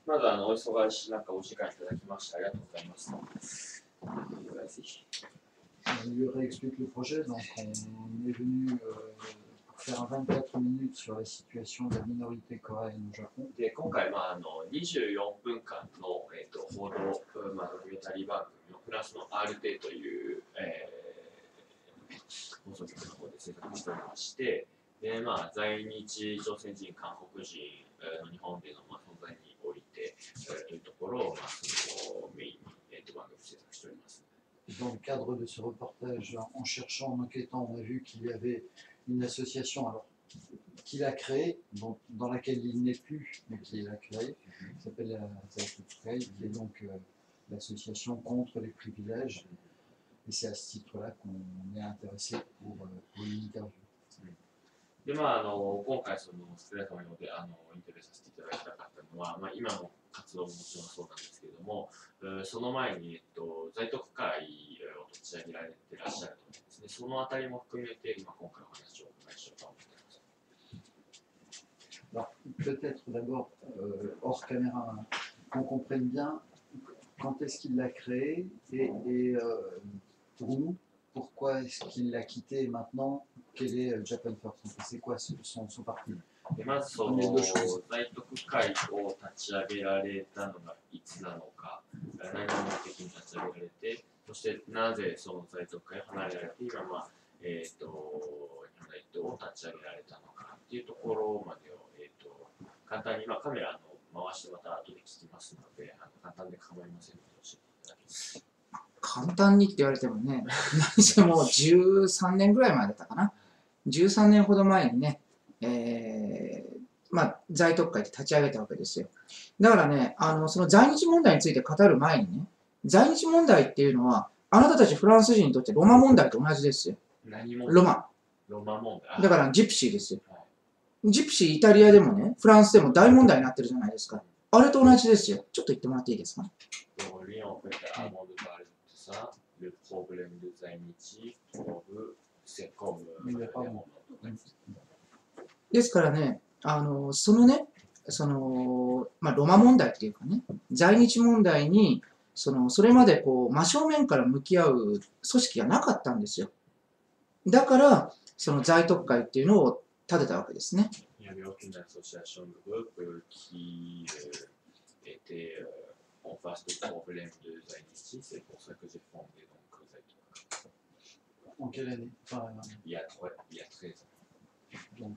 まずお忙しい中お時間いただきましてありがとうございます。lui réexplique le projet. Donc, on est venu pour faire un 24 minutes sur la situation de la minorité coréenne au Japon. で今回、24分間の、報道、ドキュメンタリー番組のフランスの RT という、放送局の方で制作しておりまして、で在日朝鮮人、韓国人の日本での存在において、というところを、そのメインに、番組制作しております。Dans le cadre de ce reportage, en cherchant, en enquêtant, on a vu qu'il y avait une association qu'il a créée, dans laquelle il n'est plus, mais qu'il a créée, qui s'appelle la Zaitokkai, qui est donc l'association contre les privilèges. Et c'est à ce titre-là qu'on est intéressé pour une interview. で今回その少なくともインタビューさせていただきたかったのは、今の活動ももちろんそうなんですけれども、その前に、在特会を立ち上げられていらっしゃると思うんですね。そのあたりも含めて、今回お話をお伺いしようと思っています。Alors, peut-être d'abord, hors caméra, qu'on comprenne bien quand est-ce qu'il l'a créé et pour nous, pourquoi est-ce qu'il l'a quitté et maintenant, quel est Japan First? C'est quoi son parti? でまずその在特会を立ち上げられたのがいつなのか、何を目的に立ち上げられて、そしてなぜその在特会を離れられて、今日本列島を立ち上げられたのかっていうところまでを、簡単にカメラ回してまた後で聞きますので、簡単で構いませんので教えていただきます。簡単にって言われてもね、何せもう13年ぐらい前だったかな。13年ほど前にね、在特会って立ち上げたわけですよ。だからね、その在日問題について語る前にね、在日問題っていうのは、あなたたちフランス人にとってロマ問題と同じですよ。ロマ。ロマ問題。だからジプシーですよ。ジプシーイタリアでもね、フランスでも大問題になってるじゃないですか。あれと同じですよ。ちょっと言ってもらっていいですか。ですからね、そのね、ロマ問題っていうかね、在日問題に、それまで真正面から向き合う組織がなかったんですよ。だから、その在特会っていうのを立てたわけですね。En quelle année? Il y a 13 ans. Donc,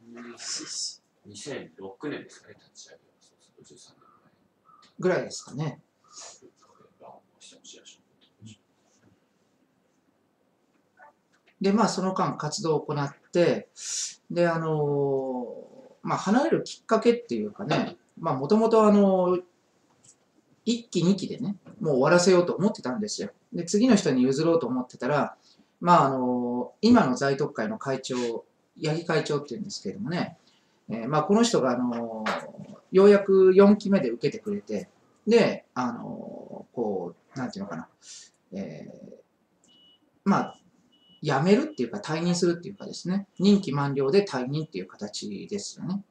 2006. 2006年ですかね、立ち上げは。そうすると13年前。ぐらいですかね。で、その間活動を行って、で、離れるきっかけっていうかね、もともと1期2期でね、もう終わらせようと思ってたんですよ。で、次の人に譲ろうと思ってたら、今の在特会の会長、八木会長っていうんですけれどもね、この人がようやく4期目で受けてくれて、で、なんていうのかな、辞めるっていうか退任するっていうかですね、任期満了で退任っていう形ですよね。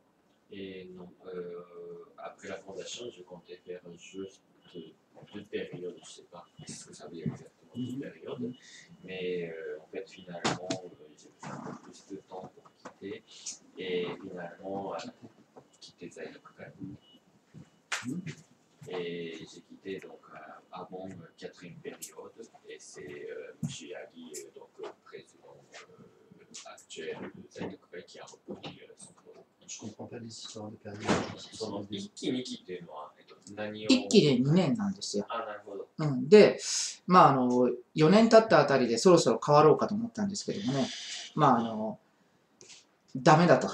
Après la fondation, je comptais faire juste 2 périodes, je ne sais pas ce que ça veut dire exactement 2 périodes, mais en fait finalement j'ai besoin un peu plus de temps pour quitter et finalement quitter Zaitokkai. Et j'ai quitté donc avant 4e période et c'est M. Yagi, donc président actuel de Zaitokkai qui a repris son rôle. Je ne comprends pas les histoires de période. その1期2期っていうのは、何を1期で2年なんですよ。なるほど。で、4年経ったあたりでそろそろ変わろうかと思ったんですけれどもね、ダメだと。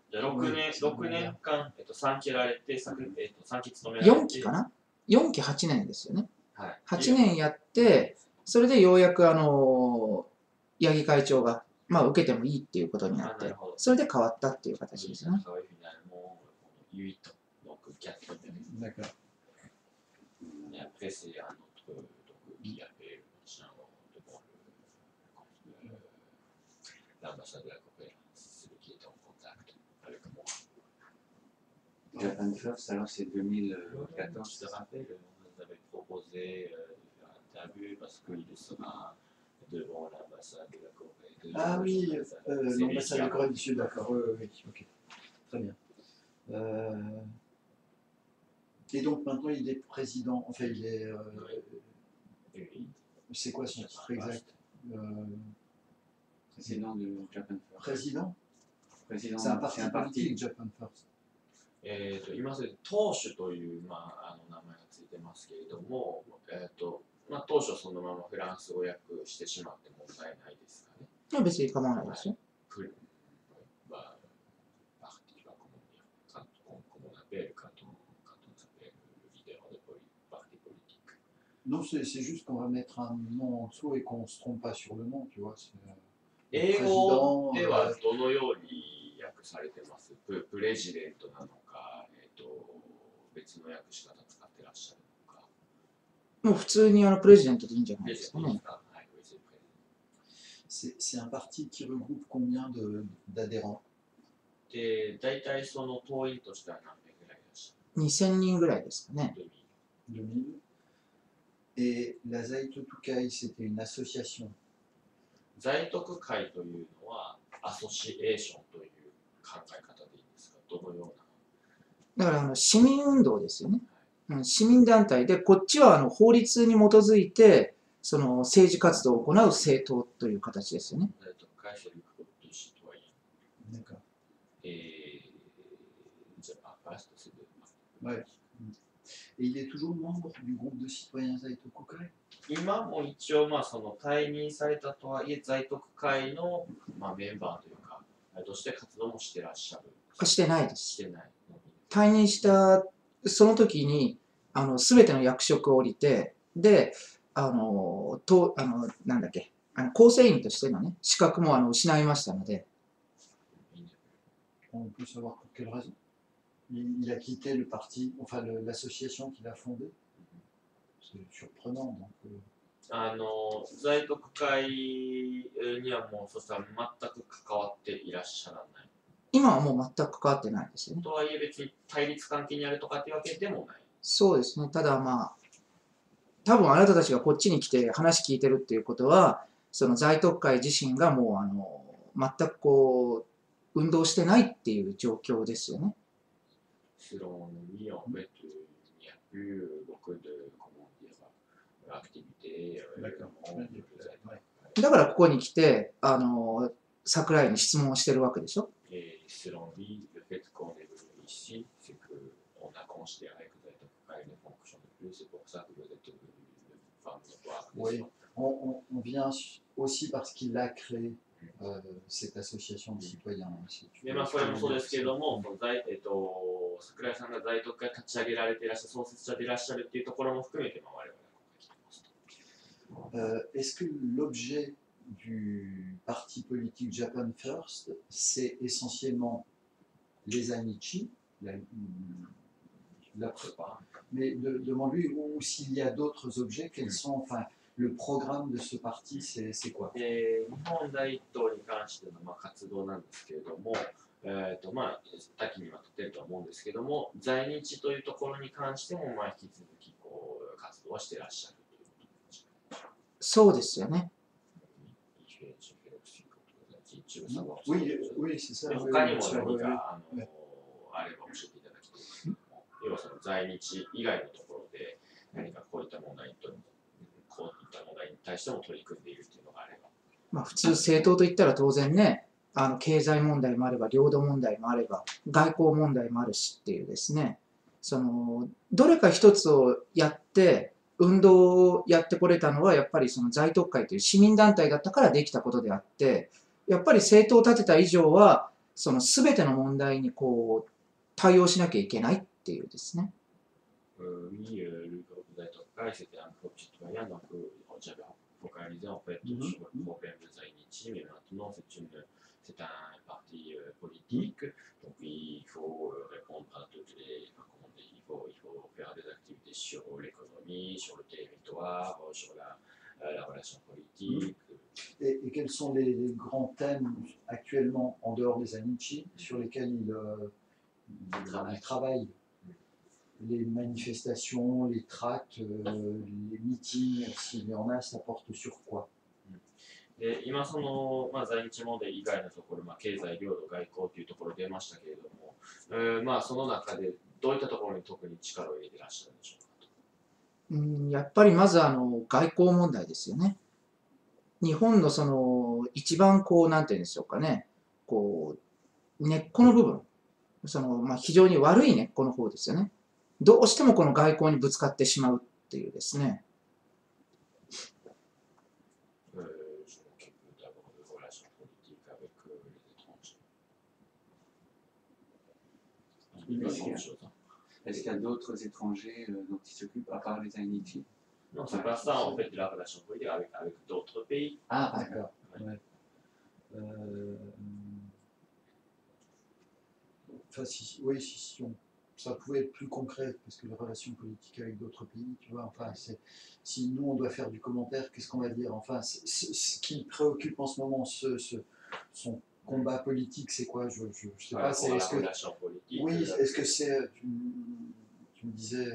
じゃあ6年間、3期やられて、3期務められて。4期かな ?4 期8年ですよね。はい、8年やって、それでようやく八木会長が、受けてもいいっていうことになって、それで変わったっていう形ですね。D'accord. Et après, c'est un autre qui avait le chien devant l'ambassade de la coopération, celui qui était en contact avec moi. Japan First, alors c'est Je 2014. te rappelle, on nous avait proposé de faire une interview parce qu'il sera devant l'ambassade de la Corée. Ah oui, C'est l'ambassade de lui qui a- Corée du Sud, d'accord. Oui, oui, oui, ok. Très bien. Et donc maintenant il est président, enfin il est. Oui. C'est quoi son titre exact Président de Japan First. Président Président, C'est un parti politique, Japan First. 今まで党首という、名前がついてますけれども、当初そのままフランス語訳してしまって問題ないですかね。いや別に構わないですよ。Parti, comment on appelle quand on s'appelle leader de parti politique. Non, c'est juste qu'on va mettre un nom en dessous et qu'on ne se trompe pas sur le nom, tu vois. 英語ではどのように訳されてます？プレジデントなのか、別の訳し方使ってらっしゃるのか。もう普通にプレジデントでいいんじゃないですかね。C'est un parti qui regroupe combien d'adhérents? で、大体その党員としては何名ぐらいいらっしゃ2000人ぐらいですかね。る？ 2000. Et la Zaitokukai, c'était une association. 在徳会というのはアソシエーションという考え方でいいんですか？どのような？だから市民運動ですよね。市民団体で、こっちは法律に基づいてその政治活動を行う政党という形ですよね。在徳会セルフとシトワイン。D'accord. Japan First, c'est de... Ouais. Et il est toujours membre du groupe de citoyens Zaitokukai? 今も一応その退任されたとはいえ在徳会のメンバーというかとして活動もしてらっしゃる？してないです。してない。退任したその時に全ての役職を降りて、でなんだっけ構成員としてのね資格も失いましたので。On peut savoir pour quelle raison? Il a quitté le parti, enfin l'association qu'il a fondée. C'est surprenant. Donc, 在徳会にはもうそしたら全く関わっていらっしゃらない。今はもう全く関わってないですよね。とはいえ別に対立関係にあるとかっていうわけでもない。そうですね。ただ多分あなたたちがこっちに来て話聞いてるっていうことは、その在徳会自身がもう全く運動してないっていう状況ですよね。Selon lui, en fait, il n'y a plus beaucoup de, comment dire, activités. だからここに来て桜井に質問をしてるわけでしょ。Et selon lui, le fait qu'on est venu ici, c'est qu'on a considéré que vous êtes ne fonctionne plus. C'est pour ça que vous êtes venu une femme notoire. oui, on vient aussi parce qu'il a créé cette association de citoyens. でそれもそうですけれども、桜井さんが在徳会立ち上げられていらっしゃる創設者でいらっしゃるっていうところも含めて、我々が来ていますと。Est-ce que l'objet du parti politique Japan First, c'est essentiellement les Anichi, mais demande-lui ou s'il y a d'autres objets, quels sont, enfin, le programme de ce parti, c'est quoi? 日本大統に関しての活動なんですけれども、多岐にわたっているとは思うんですけども、在日というところに関しても引き続き活動はしていらっしゃるということです。そうですよね。Oui, c'est ça. 他にも何かあれば教えていただきたいんですけども、要はその在日以外のところで何かこういった問題に対しても取り組んでいるというのがあれば。普通政党といったら当然ね、経済問題もあれば領土問題もあれば外交問題もあるしっていうですね、どれか一つをやって運動をやってこれたのはやっぱりその在徳会という市民団体だったからできたことであって、やっぱり政党を立てた以上はその全ての問題に対応しなきゃいけないっていうですね。Oui, le groupe Zaitokai, c'était un groupe citoyen, donc j'avais focalisé en fait sur le problème de Zainichi, mais maintenant c'est un parti politique, donc il faut répondre à toutes les, comment dire, il faut faire des activités sur l'économie, sur le territoire, sur la relation politique. Et quels sont les grands thèmes actuellement, en dehors des Anichi, sur lesquels il travaille? Les manifestations, les tracts, les meetings, s'il y en a, ça porte sur quoi? で今その、在日問題以外のところ、経済、領土、外交というところ出ましたけれども、その中でどういったところに特に力を入れていらっしゃるんでしょうかと。やっぱりまず外交問題ですよね。日本のその一番こう、なんていうんでしょうかね、こう、根っこの部分、非常に悪い根っこの方ですよね。どうしてもこの外交にぶつかってしまうっていうですね。Est-ce qu'il y a d'autres étrangers dont il s'occupe à part les Haïti? Non, c'est pas ça, en fait, la relation politique avec d'autres pays. Ah, d'accord. Ouais. Enfin, si ça pouvait être plus concret, parce que les relations politiques avec d'autres pays, tu vois, enfin, si nous on doit faire du commentaire, qu'est-ce qu'on va dire? Enfin, ce qui le préoccupe en ce moment, son combat politique, c'est quoi? Je sais pas, c'est est-ce que oui, est-ce que c'est tu me disais,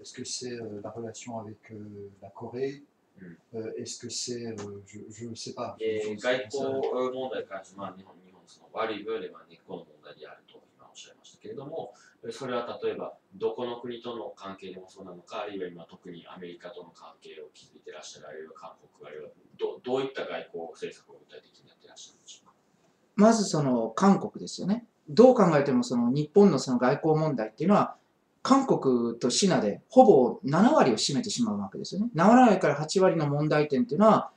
est-ce que c'est la relation avec la Corée? Est-ce que c'est je ne sais pas. 外交問題から日本その悪い分で根っこの問題であると今おっしゃいましたけれども、それは例えばどこの国との関係でもそうなのか、あるいは今特にアメリカとの関係を築いていらっしゃる、あるいは韓国、あるいはどういった外交政策を具体的にやっていらっしゃるんでしょうか。まずその韓国ですよね。どう考えてもその日本のその外交問題っていうのは、韓国とシナでほぼ7割を占めてしまうわけですよね。7割から8割の問題点っていうのは、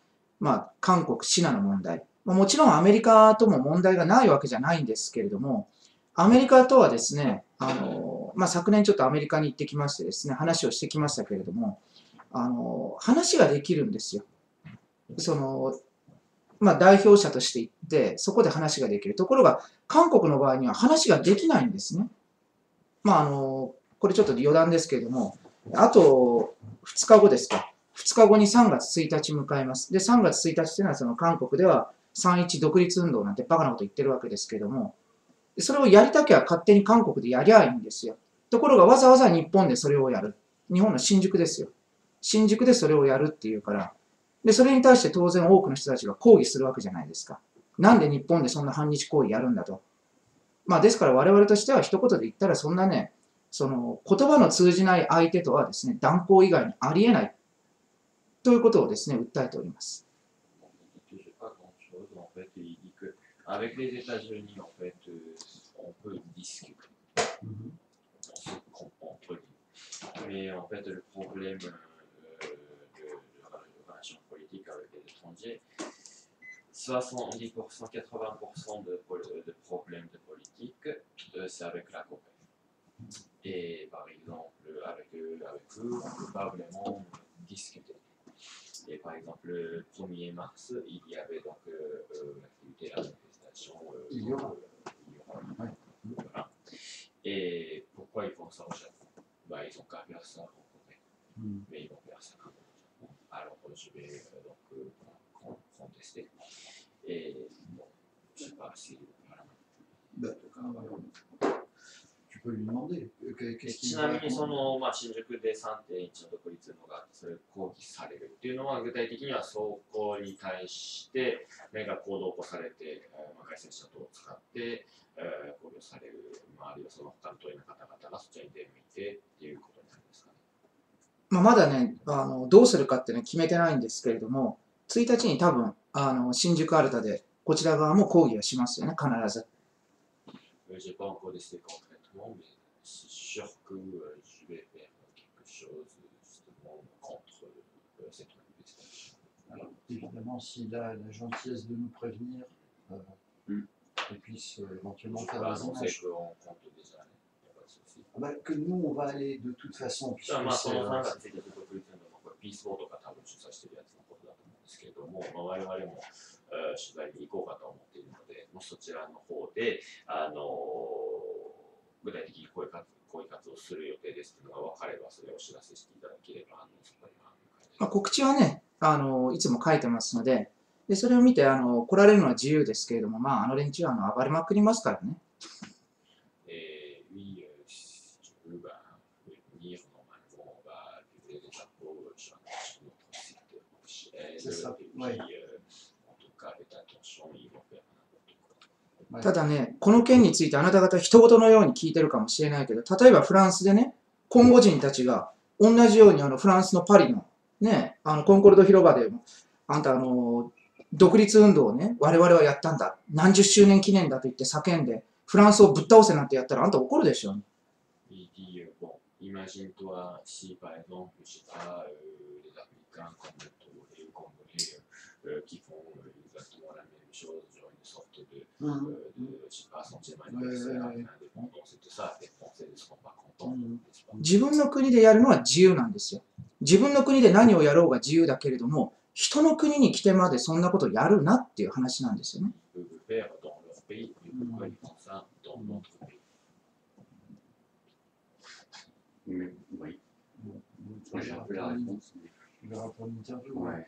韓国、シナの問題。もちろんアメリカとも問題がないわけじゃないんですけれども、アメリカとはですね、昨年ちょっとアメリカに行ってきましてですね、話をしてきましたけれども、話ができるんですよ。代表者として行って、そこで話ができる。ところが、韓国の場合には話ができないんですね。これちょっと余談ですけれども、あと2日後ですか。2日後に3月1日迎えます。で、3月1日というのはその韓国では3.1独立運動なんてバカなこと言ってるわけですけれども、それをやりたきゃ勝手に韓国でやりゃいいんですよ。ところがわざわざ日本でそれをやる。日本の新宿ですよ。新宿でそれをやるっていうから、で、それに対して当然多くの人たちが抗議するわけじゃないですか。なんで日本でそんな反日行為やるんだと。ですから我々としては一言で言ったらそんなね、その言葉の通じない相手とはですね、断交以外にありえないということをですね、訴えております。Avec les États-Unis, en fait, on peut discuter. On se comprend entre nous. Mais en fait, le problème de relations politiques avec les étrangers, 70%, 80% de problèmes de politique, c'est avec la Corée. Et par exemple, avec eux, on ne peut pas vraiment discuter. Et par exemple, le 1er mars, il y avait donc l'activité de la manifestation. Il y aura. Voilà. Et pourquoi ils font ça au Japon? Ils ont qu'à faire ça en Corée. Mais ils vont faire ça quand même au Japon. Alors je vais donc contester. Et bon, je ne sais pas si. Voilà. Tu peux lui demander. ちなみにその、新宿で 3.1 の独立運動があってそれを抗議されるっていうのは具体的にはそこに対して何か行動を起こされて、外戦車等を使って考慮される、あるいはその他の党員の方々がそちらに出向いてっていうことになるんですかね。まだね、どうするかっていうのは決めてないんですけれども、1日に多分新宿アルタでこちら側も抗議はしますよね、必ず。J'ai pas encore décidé concrètement, mais c'est sûr que je vais faire quelque chose justement contre cette manifestation. Alors, évidemment, s'il a la gentillesse de nous prévenir, et puisse éventuellement faire des images. Qu'on compte déjà, il n'y a pas de souci. Que nous, on va aller de toute façon. その3月1日独立運動のピースボートが多分主催しているやつのことだと思うんですけれども、我々も取材に行こうかと思っているので、もしそちらの方で具体的にこういう活動をする予定ですというのが分かれば、それをお知らせしていただければ、そこに告知はね、いつも書いてますので、で、それを見て、来られるのは自由ですけれども、まあ、あの連中は暴れまくりますからね。Oui, si tu veux, ben, venir normalement, bah, publier des infos sur notre site officiel. C'est ça, Et puis, ouais. En tout cas, faites attention, ils vont faire n'importe quoi. はいただね、この件についてあなた方人事のように聞いてるかもしれないけど、例えばフランスでね、コンゴ人たちが同じようにフランスのパリのね、コンコルド広場で、あんた独立運動をね、我々はやったんだ、何十周年記念だと言って叫んで、フランスをぶっ倒せなんてやったらあんた怒るでしょ。Il dit, bon, imagine-toi si par exemple, je sais pas, les Africains comme les Congolais qui font exactement la même chose, genre une sorte de, うん je sais pas, centième anniversaire Ouais, ouais, ouais. d'indépendance et tout ça, les Français ne seront pas contents, Mhm. n'est-ce pas? 自分の国でやるのは自由なんですよ。自分の国で何をやろうが自由だけれども、人の国に来てまでそんなことやるなっていう話なんですよね。Ils peuvent le faire dans leur pays, mais pourquoi ils font ça dans notre pays? Mais, oui, On j'ai un peu la réponse. verra pour l'interview. Ouais.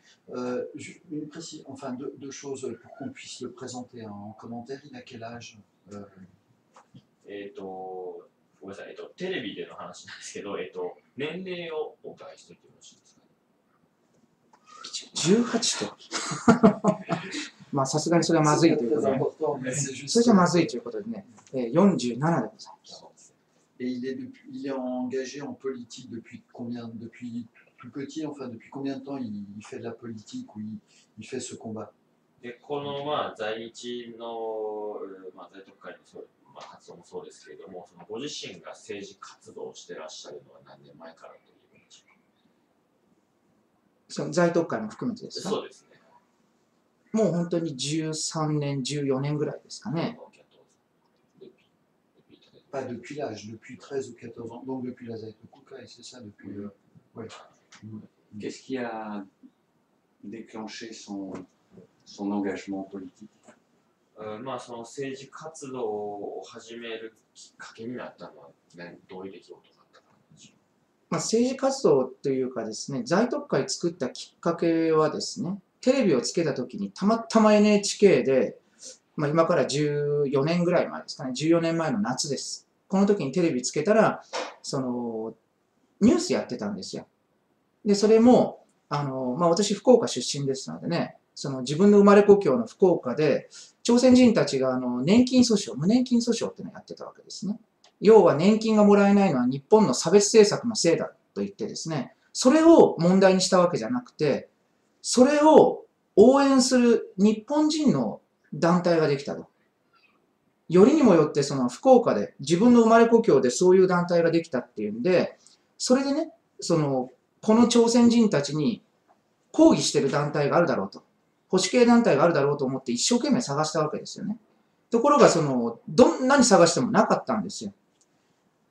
Enfin, deux choses pour qu'on puisse le présenter en commentaire. Il a quel âge ごめんなさい、テレビでの話なんですけど、年齢をお伺いしておいてよろしいですかね。18と。まあさすがにそれはまずいということで、 important, mais c'est juste. それじゃまずいということでね、47でございます。 Et il est engagé en politique depuis tout petit, enfin depuis combien de temps il fait de la politique ou il fait ce combat? で、このまあ在日の、まあ、在特会のそう、まあ、活動もそうですけれども、そのご自身が政治活動をしてらっしゃるのは何年前からということでしょその在特会も含めてですうか。か。そうですね。もう本当に13年、14年ぐらいですかね。Pas depuis l'âge, depuis 13 ou 14 ans. Donc depuis la Zaitokukai, c'est ça, depuis. Ouais. Qu'est-ce qui a déclenché son engagement politique? まあその政治活動を始めるきっかけになったのは、ね、どういう出来事があったかでしょまあ、政治活動というかですね、在特会作ったきっかけはですね、テレビをつけたときにたまたま NHK で、まあ、今から14年ぐらい前ですかね、14年前の夏です。この時にテレビつけたら、ニュースやってたんですよ。で、それも、まあ、私福岡出身ですのでね、自分の生まれ故郷の福岡で、朝鮮人たちが年金訴訟、無年金訴訟っていうのをやってたわけですね。要は年金がもらえないのは日本の差別政策のせいだと言ってですね、それを問題にしたわけじゃなくて、それを応援する日本人の団体ができたと。よりにもよって福岡で自分の生まれ故郷でそういう団体ができたっていうんで、それでね、この朝鮮人たちに抗議してる団体があるだろうと。保守系団体があるだろうと思って一生懸命探したわけですよね。ところがどんなに探してもなかったんですよ。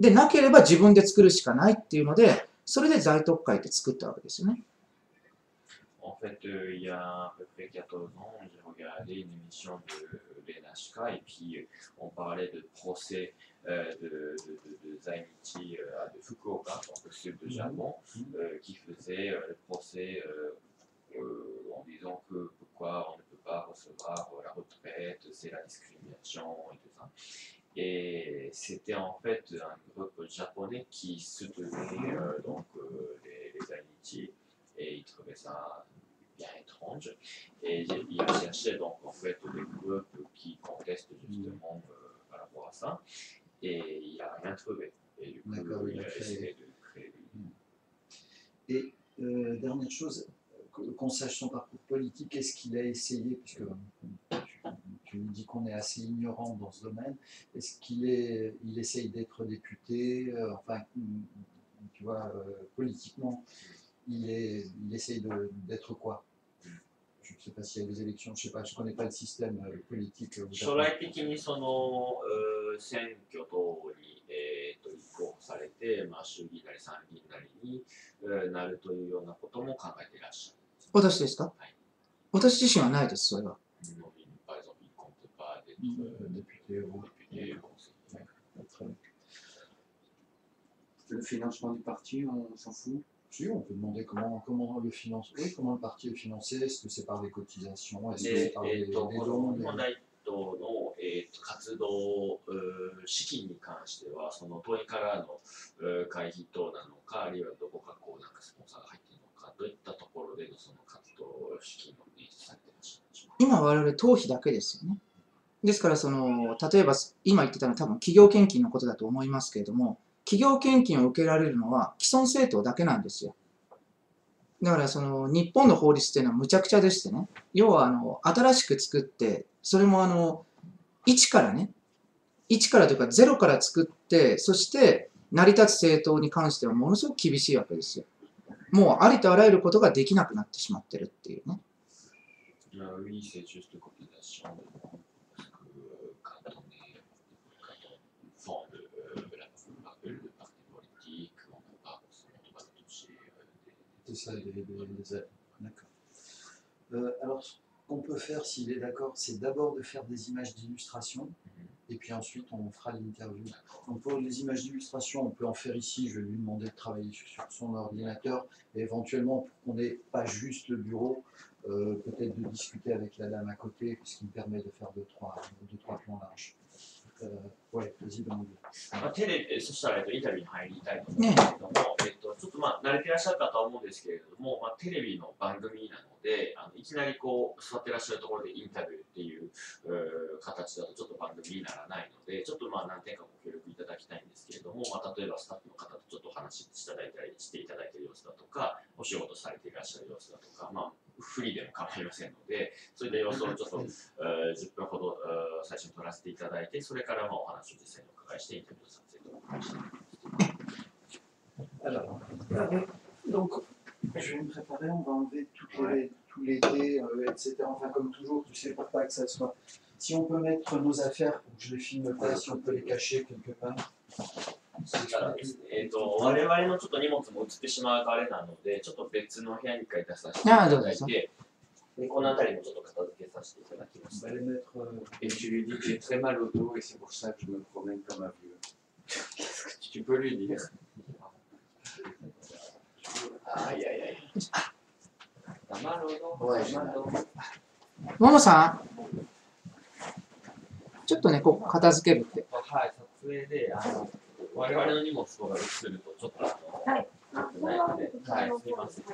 で、なければ自分で作るしかないっていうので、それで在特会って作ったわけですよね。En fait, il y a à peu près 14 ans, j'ai regardé une émission de l'ENHK et puis on parlait de procès de Zainichi de Fukuoka, donc au sud du Japon, qui faisait le procès en disant que pourquoi on ne peut pas recevoir la retraite, c'est la discrimination et tout ça. Et c'était en fait un groupe japonais qui soutenait les Zainichi et ils trouvaient ça bien étrange. Et il cherchait donc en fait des groupes qui contestent justement par rapport à ça. Et il n'a rien trouvé. Et du coup, il a essayé de créer. Et dernière chose, qu'on sache son parcours politique, est-ce qu'il a essayé, puisque tu nous dis qu'on est assez ignorant dans ce domaine, est-ce il essaye d'être député, enfin, tu vois, politiquement, il essaye d'être quoi? Je ne sais pas s'il y a des élections, je ne sais pas, je ne connais pas le système politique. 将来的に選挙等に、立候補されて、まあ、衆議院なり参議院なりに、なるというようなことも考えていらっしゃる。私ですか？はい。私自身はないです、それは。Par exemple, il ne compte pas d'être député ou député ou conseiller. Le financement du parti, on s'en fout? Si, on peut demander comment le finance, oui, comment le parti est financé, est-ce que c'est par des cotisations, est-ce que c'est で、par des こ dons, の日本大党の、活動資金に関しては、その党員からの会費等なのか、あるいはどこかこうなんかスポンサーが入っているのか、どういったところでのその活動資金を捻出されていらっしゃるんでしょうか。今我々党費だけですよね。ですから例えば今言ってたのは多分企業献金のことだと思いますけれども、企業献金を受けられるのは既存政党だけなんですよ。だから日本の法律っていうのはむちゃくちゃでしてね、要は新しく作って、それも一からね、一からというかゼロから作って、そして成り立つ政党に関してはものすごく厳しいわけですよ。もうありとあらゆることができなくなってしまってるっていうね。Oui, c'est juste cotisation parce que quand on fonde le parti politique, on n'a pas forcément de toucher C'est ça, des aides. D'accord. Alors, ce qu'on peut faire, s'il est d'accord, c'est d'abord de faire des images d'illustration, et puis ensuite on fera l'interview. Donc pour les images d'illustration, on peut en faire ici, je vais lui demander de travailler sur son ordinateur, et éventuellement, pour qu'on n'ait pas juste le bureau, peut-être de discuter avec la dame à côté, ce qui me permet de faire deux, trois plans larges. Ouais, vas-y, demande. テレビ、そしたら、インタビューに入りたいと思うんですけども、ちょっと慣れていらっしゃるかとは思うんですけれども、テレビの番組なので、いきなりこう座ってらっしゃるところでインタビューっていう形だとちょっと番組にならないので、ちょっと何点かご協力いただきたいんですけれども、例えばスタッフの方とちょっとお話ししていただいている様子だとか、お仕事されていらっしゃる様子だとか、フリーでも構いませんので、そういった様子をちょっと10分ほど最初に撮らせていただいて、それからお話を実際にお伺いしてインタビューをさせていただきました。Alors, donc, je vais me préparer, on va enlever tous les dés, etc. Enfin, comme toujours, tu sais, pour pas que ça soit. Si on peut mettre nos affaires pour que je les filme pas, si on peut les cacher quelque part. 我々のちょっと荷物も移ってしまうあれなので、ちょっと別の部屋に一回出させていただいて、この辺りもちょっと片付けさせていただきました。Et tu lui dis que j'ai très mal au dos et c'est pour ça que je me promène comme un vieux. Qu'est-ce que tu peux lui dire? Aïe aïe aïe. T'as mal au dos? Ouais, j'ai mal au dos. ももさん、ちょっとね、ここ片付けるって。はい、撮影で我々の荷物とか映るとちょっとはい。ないので、はい、すみません。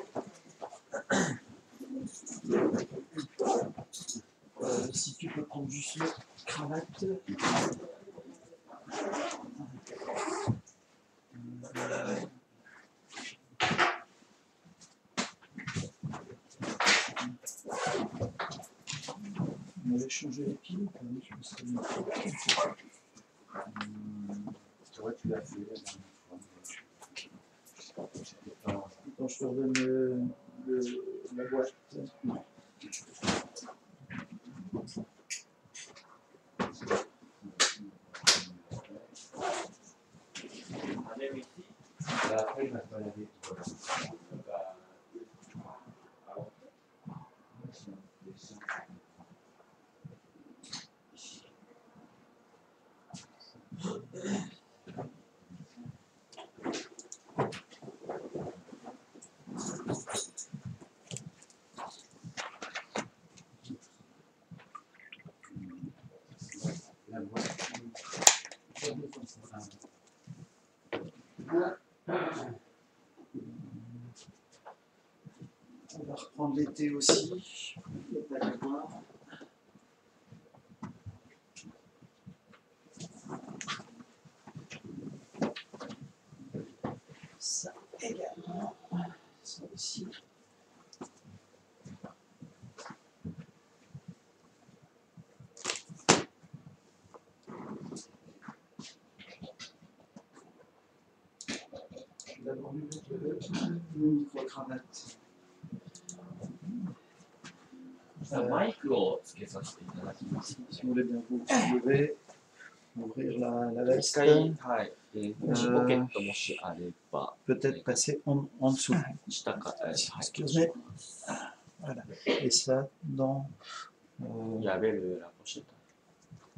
Si tu peux prendre juste le cravate. On avait changé les piles quand même, je me souviens. Tu vois, tu l'as fait la dernière fois. Quand je te redonne la boîte. Après, il m'a pas lavé. On va reprendre l'été aussi. Il n'y a pas de voir. Ça également. Ça aussi. D'abord le micro-cravate. マイクをつけさせていただきます。 Si vous voulez bien vous lever, ouvrir la 一 veste, 回、はい。もしポケットもしあれば、 peut-être passer en dessous. 下か、はい。 Excuse me. Voilà. Et ça dans. やべるラポシェット。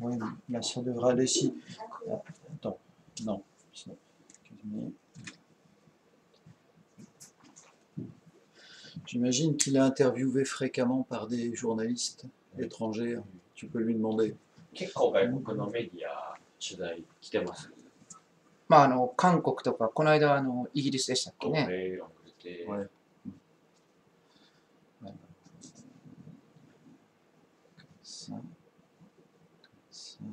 Oui, là ça devrait aller si. Attends, non. Ça, excuse me. J'imagine qu'il est interviewé fréquemment par des journalistes étrangers. Tu peux lui demander. 結構外国のメディア取材来てます。まあ、韓国とか、この間、イギリスでしたっけね。Corée, Angleterre. Ouais. Ça. Ça.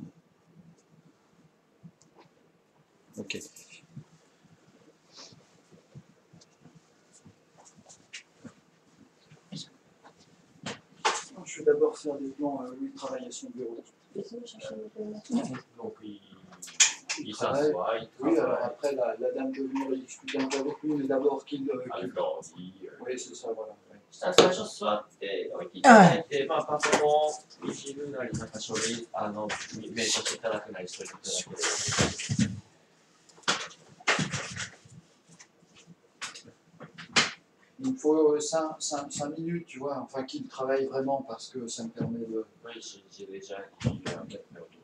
Ok. Je vais d'abord faire des plans où il travaille à son bureau. Donc, il s'assoit, il Oui, alors travaille, après, la dame peut venir discuter un peu avec lui, mais d'abord qu'il. あのいい Oui, c'est ça, voilà. Ouais. そしたら最初座っておいていただいて、まあ、パソコンいじるなり、なんか書類、メイクしていただくなりしといていただければ。Il me faut 5 minutes, tu vois, enfin qu'il travaille vraiment parce que ça me permet de. Oui, j'ai déjà eu un au total.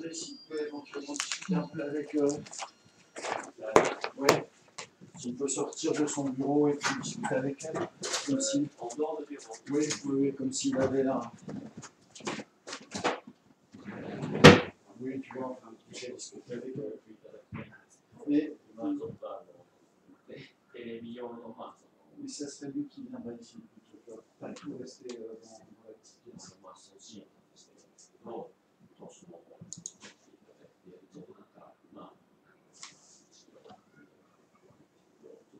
demander s'il peut éventuellement discuter un peu avec. Ouais. S'il peut sortir de son bureau et puis discuter avec elle. Comme si. En dehors de bureau. Oui, oui, comme s'il avait un. Oui, tu vois, enfin, discuter avec elle. Mais, まあちょっとテレビ用のまあmais ça serait lui qui viendrait ici. Pas tout rester dans la petite pièce. まあ送信なんですけど、投資の方にいただいて、ちょっとなんかまあちょっ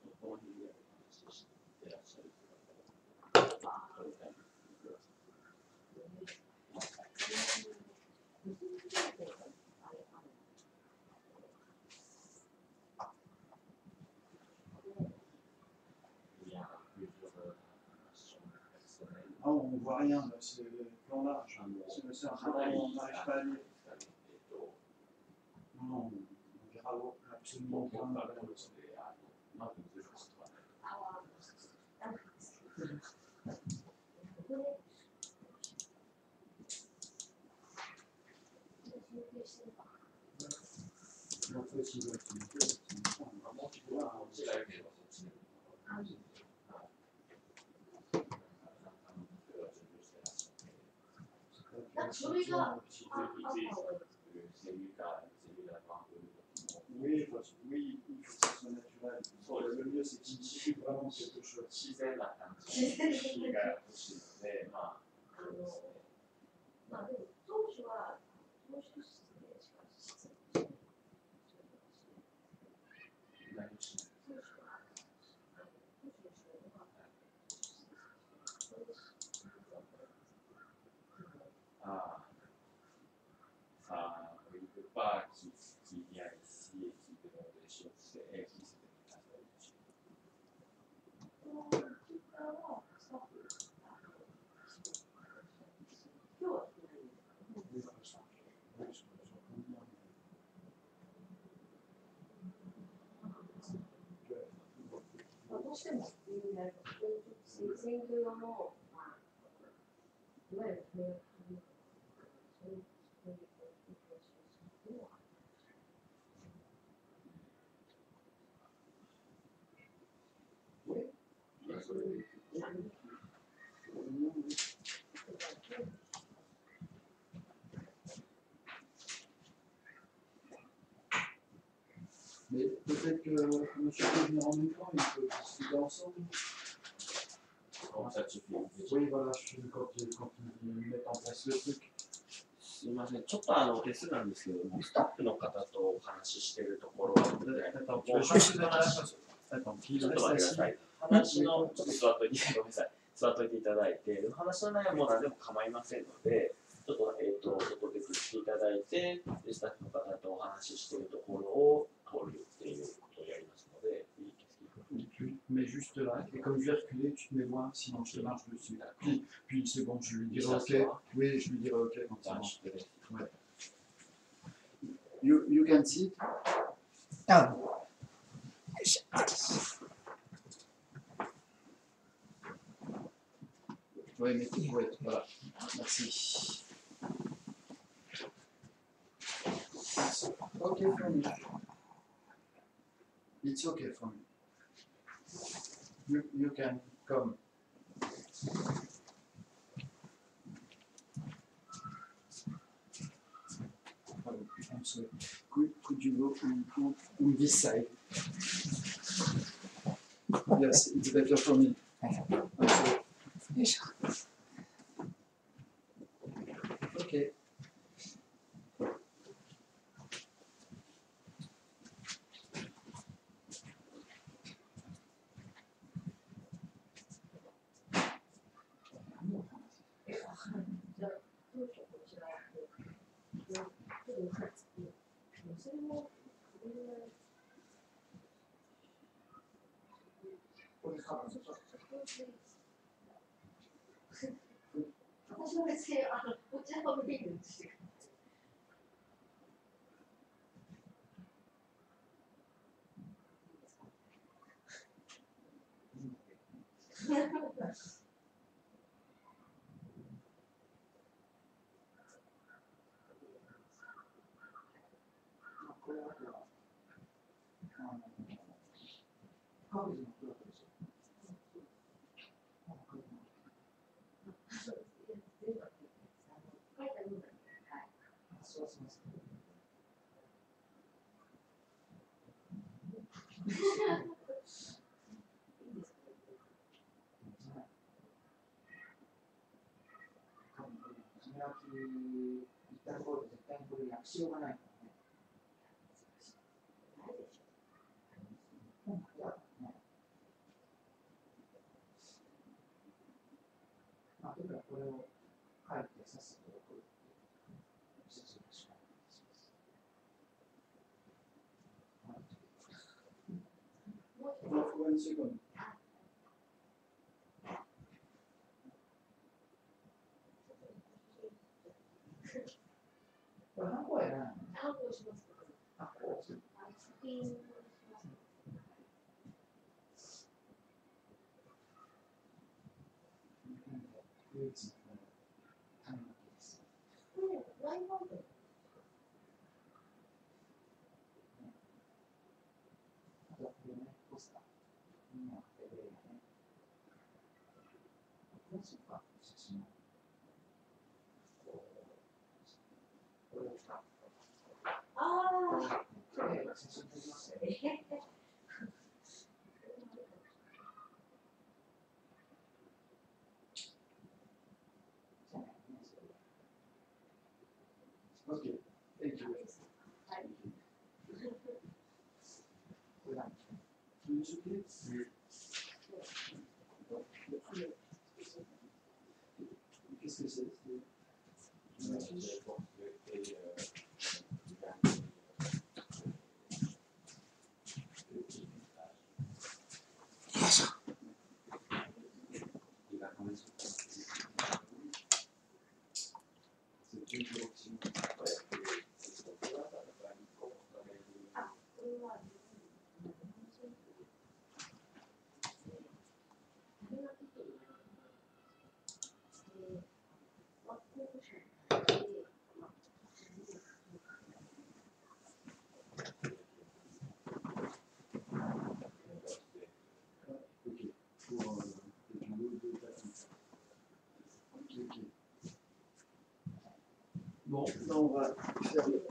とこの辺でお話ししてらっしゃるAh, on ne voit rien, là, c'est le plan large. C'est un plan, on n'arrive pas à lire. Non, on verra absolument pas. En fait, il doit être une pièce, oui, parce que oui, il faut que ce soit naturel. Le mieux, c'est qu'il dit vraiment quelque chose. 自然な感じの日が欲しいので、まあ、まあでも当初は投資室でしか質問して何もしない。当初は当初の仕事がil ne peut pas qu'il vienne ici et qu'il demande des choses et qu'il se déplace. この結果はスタッフ今日は来てないんですか？どうしても選挙用のいわゆる迷惑そういうMais peut-être que monsieur peut venir en même temps, il peut discuter ensemble. Comme ça, tu fais. Oui, voilà, je suis quand ils mettent en place le truc. すみません、ちょっと手数なんですけども、スタッフの方とお話ししているところなので、 Attends, もう je 話 vais の Attends, ち qu'il ょっと reste 待ってくだ assis. さい。話の、ちょっと座っといて、ごめんなさい。座っといていただいて、話の内容も何でも構いませんので、ちょっと、外出てきていただいて、でスタッフの方とお話ししているところを通るっていうことをやりますので、いいですか？ Tu te mets juste là, et comme je vais reculer, tu te mets loin, sinon je te marche dessus. Puis c'est bon, je lui dirai ok. Oui, je lui dirai ok quand c'est bon. Ouais. You can sit. あ、よいしょ。 Oui, mais oui, voilà. Merci. It's okay for me. It's okay for me. You can come. I'm sorry. Could you go on this side? Yes, it's better for me. I'm sorry. よいしょ。 Okay.私は別にこちらを見るんですよ。これは各自のプロですよ。そうします。一旦こう絶対にこれ訳しようがないからね。まあ、とにかくこれを書いてさっさと送るっていう説明しかないです。これ、ハンコはやらないの？ハンコします。ハンコをする。スピンします。唯一の種まきです。これ、ラインバンド。あとはこれね、ポスター。みんな貼ってくれるよね。これそうか、写真を。これを使う。ああ。写真撮りますよ。Okay, thank you. これなんですね。Qu'est-ce que c'est? Une affiche? よいしょ。C'est une collection. bon, là on va faire le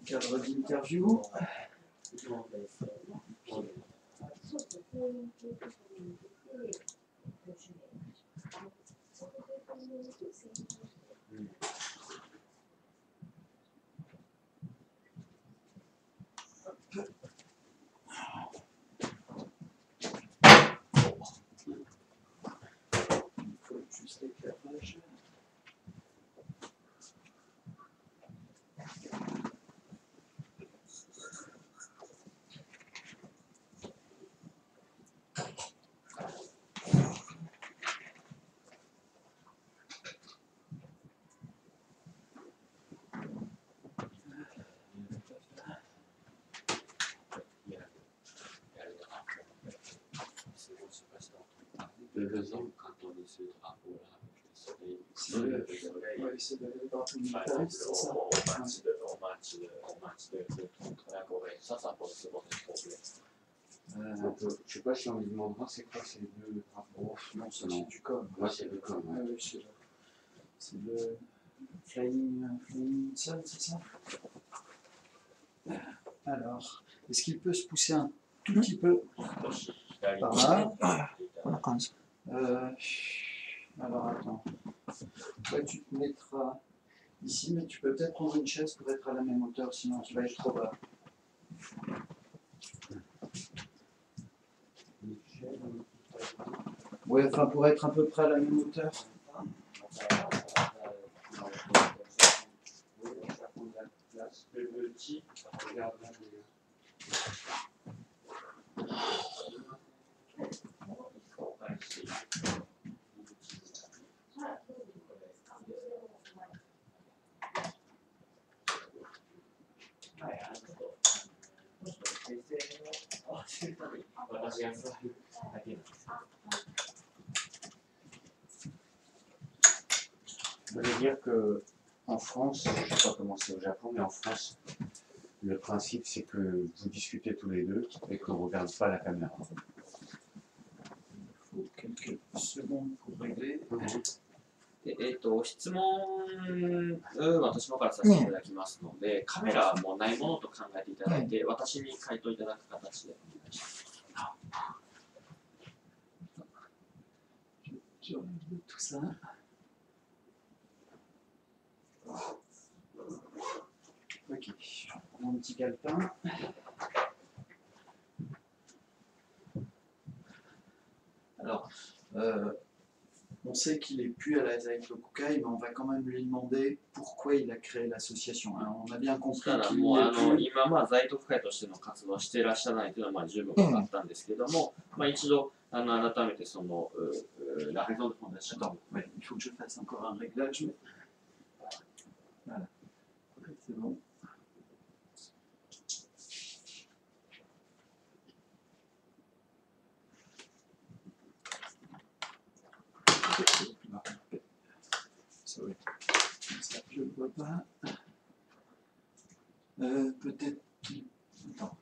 cadre d'interview. Juste l'éclairage. De 2 ans quand on est sur le drapeau-là avec le soleil. C'est le drapeau Par militaire, exemple, c'est ça. au match de foot contre la Corée, ça pose souvent des problèmes. Je ne sais pas si on lui demandera c'est quoi ces deux drapeaux. Non, ça c'est du com. Moi c'est le com. Ah oui, c'est le Flying Sun, c'est ça? Alors, est-ce qu'il peut se pousser un tout petit peu par là? こんな感じ。 Alors attends. Toi tu te mettras ici, mais tu peux peut-être prendre une chaise pour être à la même hauteur, sinon tu vas être trop bas. Ouais, enfin pour être à peu près à la même hauteur. Le petit, regarde là. Je voulais dire que en France, je ne sais pas comment c'est au Japon, mais en France, Le principe, c'est que vous discutez tous les deux et qu'on ne regarde pas la caméra. Il faut quelques secondes pour régler. で質問私の方からさせていただきますので、カメラもないものと考えていただいて、私に回答いただく形でお願いします。Je règle tout ça. Ok, je prends mon petit calepin. Alors, on sait qu'il n'est plus à la Zaitokukai, mais on va quand même lui demander pourquoi il a créé l'association. Alors, on a bien そ compris したら qu'il もう n'est plus. 今在特会としての活動をしていらっしゃらないというのは十分分かったんですけれども、一度改めてそのla raison de fondation Attends, ouais, il faut que je fasse encore un réglage. Mais... Voilà. Ouais, c'est bon. Sorry. Ça, je ne vois pas. Peut-être qu'il... Attends.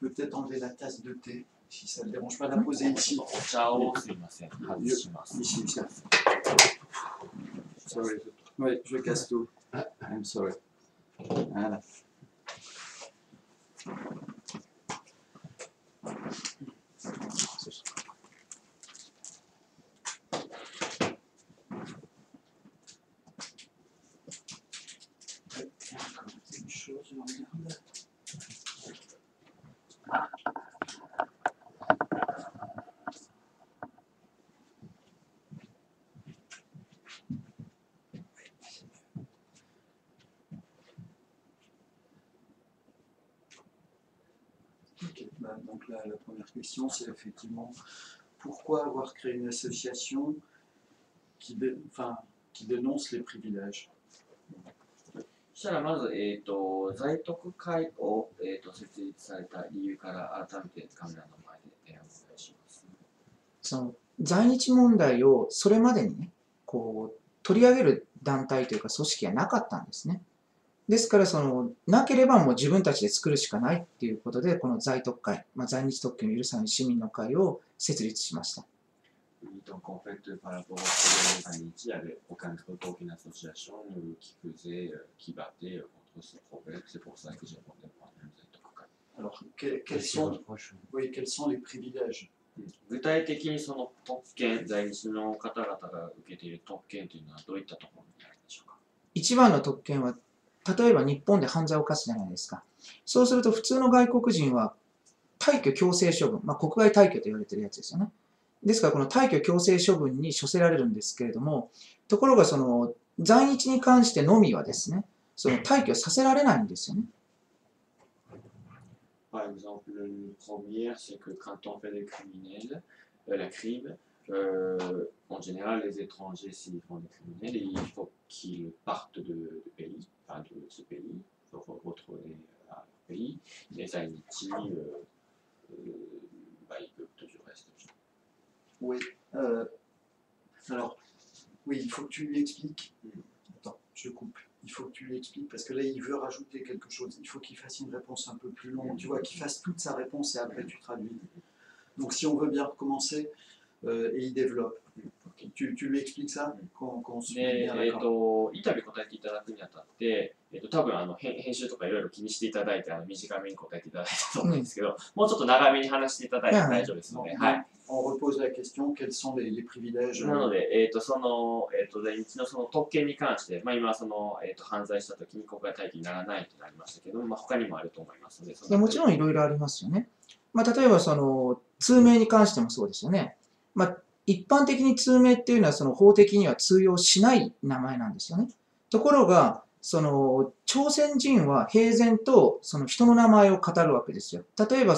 Peut-être enlever la tasse de thé, si ça ne le dérange pas, la poser ici. お茶をすいません外します。 Ici, ça. Sorry. Ouais, je casse tout. I'm sorry. Voilà. Ouais, encore une chose, je regarde. Ok, donc là, la première question, c'est effectivement pourquoi avoir créé une association qui dénonce les privilèges. そしたらまず、在特会を、設立された理由から改めてカメラの前で、お願いします。その在日問題をそれまでにね、こう取り上げる団体というか組織はなかったんですね。ですからなければもう自分たちで作るしかないっていうことで、この在特会、在日特権を許さない市民の会を設立しました。Donc en fait, par rapport au problème des Haïti, il n'y avait aucune association qui faisait, qui battait contre ce problème. C'est pour ça que j'ai demandé pour un Zaitokukai. Alors, quels sont les privilèges? 具体的にその特権、在日の方々が受けている特権というのはどういったところにあるんでしょうか。一番の特権は、例えば日本で犯罪を犯すじゃないですか。そうすると普通の外国人は退去強制処分、国外退去と言われているやつですよね。ですからこの退去強制処分に処せられるんですけれども、ところが在日に関してのみはですね、退去させられないんですよね。Par exemple, le premier, c'est que quand on fait des criminels, les crimes, en général, les étrangers, s'ils font des criminels, il faut qu'ils partent de pays, enfin de ce pays, pour retourner à leur pays. Les Haïti, ils peuvent toujours rester. Oui. Alors, oui, il faut que tu lui expliques. Attends, je coupe. Il faut que tu lui expliques parce que là, il veut rajouter quelque chose. Il faut qu'il fasse une réponse un peu plus longue. Tu vois, qu'il fasse toute sa réponse et après tu traduis. Donc, si on veut bien recommencer, et il développe. Tu lui expliques ça qu'on se met bien d'accord. インタビュー答えていただくにあたって、多分編集とかいろいろ気にしていただいて短めに答えていただいたと思うんですけど、もうちょっと長めに話していただいて大丈夫ですので、はい。On repose la question, quels sont les privilèges? なので、在日のその特権に関して、今犯罪したときに国外退去にならないとなりましたけど、他にもあると思いますので。もちろんいろいろありますよね。例えば通名に関してもそうですよね。一般的に通名っていうのは法的には通用しない名前なんですよね。ところが、朝鮮人は平然と人の名前を語るわけですよ。例えば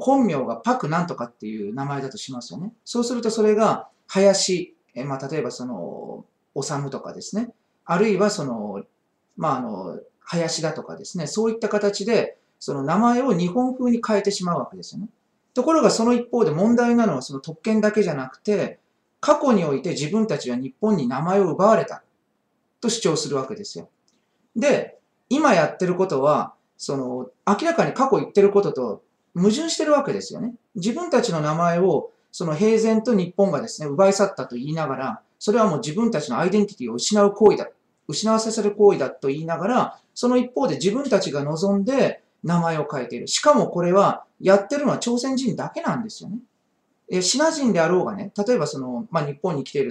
本名がパクなんとかっていう名前だとしますよね。そうするとそれが林、例えばおさむとかですね。あるいは林だとかですね。そういった形で名前を日本風に変えてしまうわけですよね。ところがその一方で問題なのは特権だけじゃなくて、過去において自分たちは日本に名前を奪われたと主張するわけですよ。で、今やってることは、明らかに過去言ってることと矛盾してるわけですよね。自分たちの名前を、平然と日本がですね、奪い去ったと言いながら、それはもう自分たちのアイデンティティを失う行為だ。失わせる行為だと言いながら、その一方で自分たちが望んで名前を変えている。しかもこれは、やってるのは朝鮮人だけなんですよね。シナ人であろうがね、例えば日本に来ている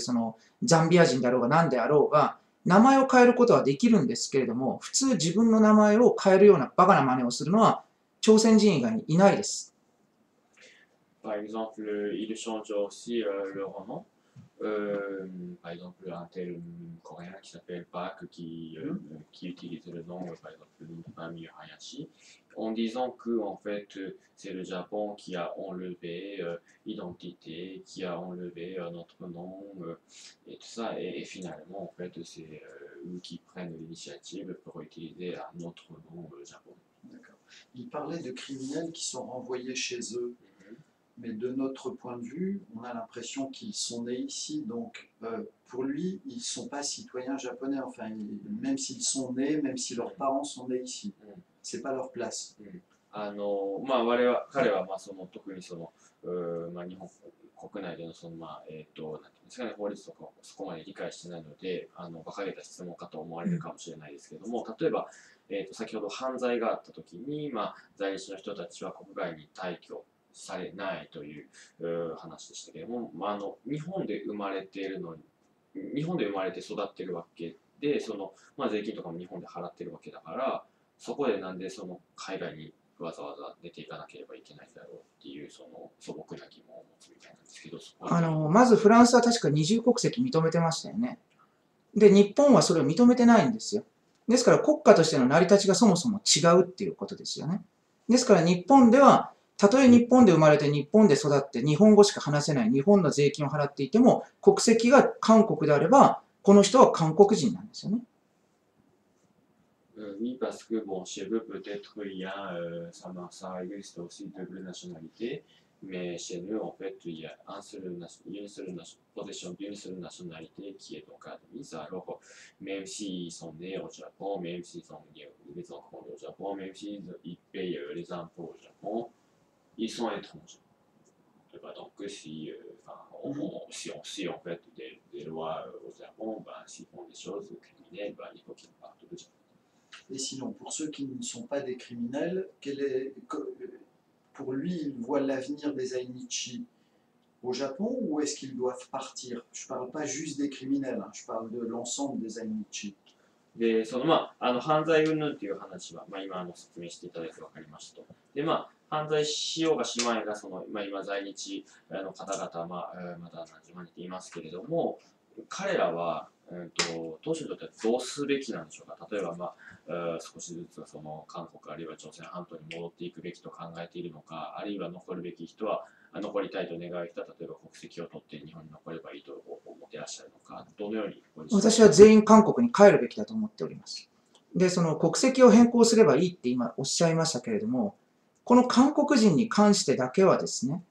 ザンビア人であろうが何であろうが、名前を変えることはできるんですけれども、普通自分の名前を変えるようなバカな真似をするのは、朝鮮人以外にいないです。Par exemple, il change aussi leur nom. Par exemple, un tel coréen qui s'appelle Park qui utilise le nom, par exemple, le nom de famille Hayashi, en disant que en fait c'est le Japon qui a enlevé l'identité, qui a enlevé notre nom et tout ça. Et finalement, en fait, c'est eux qui prennent l'initiative pour utiliser un autre nom japonais. D'accord. Il parlait de criminels qui sont renvoyés chez eux. Mais de notre point de vue, on a l'impression qu'ils sont nés ici. Donc, pour lui, ils ne sont pas citoyens japonais. Enfin, même s'ils sont nés, même si leurs parents sont nés ici. Ce n'est pas leur place. 彼は特に日本国内でのなんていうんですかね、法律とかをそこまで理解してないので、馬鹿げた質問かと思われるかもしれないですけども、例えば、先ほど犯罪があったときに、在日の人たちは国外に退去されないという話でしたけれども、日本で生まれているのに、日本で生まれて育っているわけで、税金とかも日本で払っているわけだから、そこでなんで海外にわざわざ出ていかなければいけないんだろうっていう素朴な疑問を持つみたいなんですけど、まずフランスは確か二重国籍認めてましたよね。で、日本はそれを認めてないんですよ。ですから国家としての成り立ちがそもそも違うっていうことですよね。ですから日本では、たとえ日本で生まれて日本で育って日本語しか話せない日本の税金を払っていても国籍が韓国であればこの人は韓国人なんですよね。Oui, parce que bon, chez eux, peut-être il y a, ça existe aussi double nationalité, mais chez nous, en fait, il y a une seule possession d'une seule nationalité qui est donc admise. Alors, même s'ils sont nés au Japon, même s'ils ont les enfants au Japon, même s'ils payent les impôts au Japon, ils sont étrangers. Et bah, donc, si on suit en fait des lois au Japon, bah, s'ils font des choses criminelles, bah, il faut qu'ils partent du Japon. Et sinon, pour ceux qui ne sont pas des criminels, pour lui, il voit l'avenir des Ainichi au Japon ou est-ce qu'ils doivent partir? Je ne parle pas juste des criminels, je parle de l'ensemble des Ainichi. で、犯罪云々っていう話は、今説明していただいて分かりましたと。で、犯罪しようがしまいが、今在日の方々、まだ何十万人いますけれども、彼らは、当初にとってはどうすべきなんでしょうか。例えば、少しずつ韓国あるいは朝鮮半島に戻っていくべきと考えているのか、あるいは残るべき人は残りたいと願う人は例えば国籍を取って日本に残ればいいと思っていらっしゃるのか、どのように私は全員韓国に帰るべきだと思っております。で、国籍を変更すればいいって今おっしゃいましたけれども、この韓国人に関してだけはですね、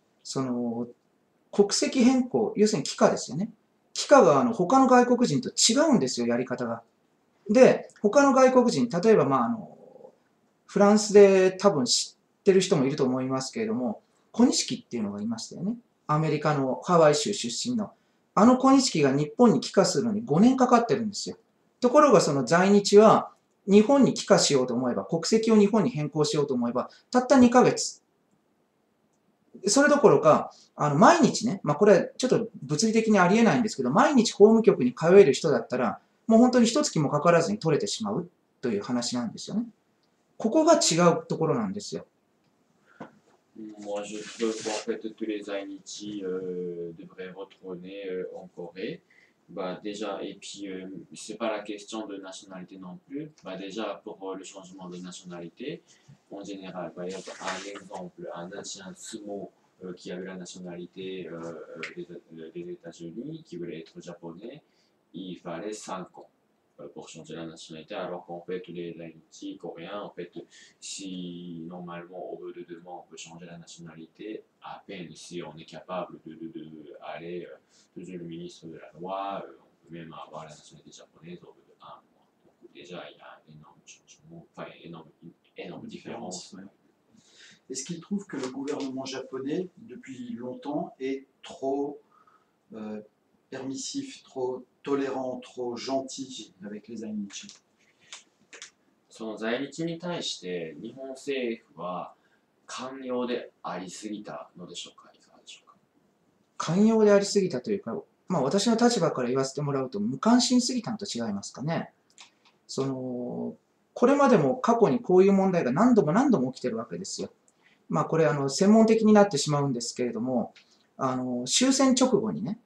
国籍変更、要するに帰化ですよね。帰化が他の外国人と違うんですよ、やり方が。で、他の外国人、例えばフランスで多分知ってる人もいると思いますけれども、小錦っていうのがいましたよね。アメリカのハワイ州出身の。小錦が日本に帰化するのに5年かかってるんですよ。ところが在日は日本に帰化しようと思えば、国籍を日本に変更しようと思えば、たった2ヶ月。それどころか、毎日ね、これはちょっと物理的にありえないんですけど、毎日法務局に通える人だったら、もう本当に一月もかからずに取れてしまうという話なんですよね。ここが違うところなんですよ。Moi, je trouve qu'en fait, tous les Ainichi devraient retourner en Corée. Bah, déjà, et puis, c'est pas la question de nationalité non plus. Bah, déjà, pour le changement de nationalité, en général, par exemple, un exemple, un ancien sumo qui avait la nationalité des États-Unis, qui voulait être japonais, il fallait 5 ans pour changer la nationalité, alors qu'en fait, les Ainichi coréens, en fait, si normalement au bout de 2 mois on peut changer la nationalité, à peine si on est capable d'aller toujours le ministre de la loi, on peut même avoir la nationalité japonaise au bout de 1 mois. Donc déjà il y a énorme changement, enfin énorme différence. Est-ce qu'il trouve que le gouvernement japonais, depuis longtemps, est trop permissif, trop tolérant, trop gentil avec les Ainichi? その在日に対して日本政府は寛容でありすぎたのでしょうか、いかがでしょうか。寛容でありすぎたというか、まあ私の立場から言わせてもらうと無関心すぎたのと違いますかね。これまでも過去にこういう問題が何度も何度も起きてるわけですよ。まあこれ専門的になってしまうんですけれども、終戦直後にね、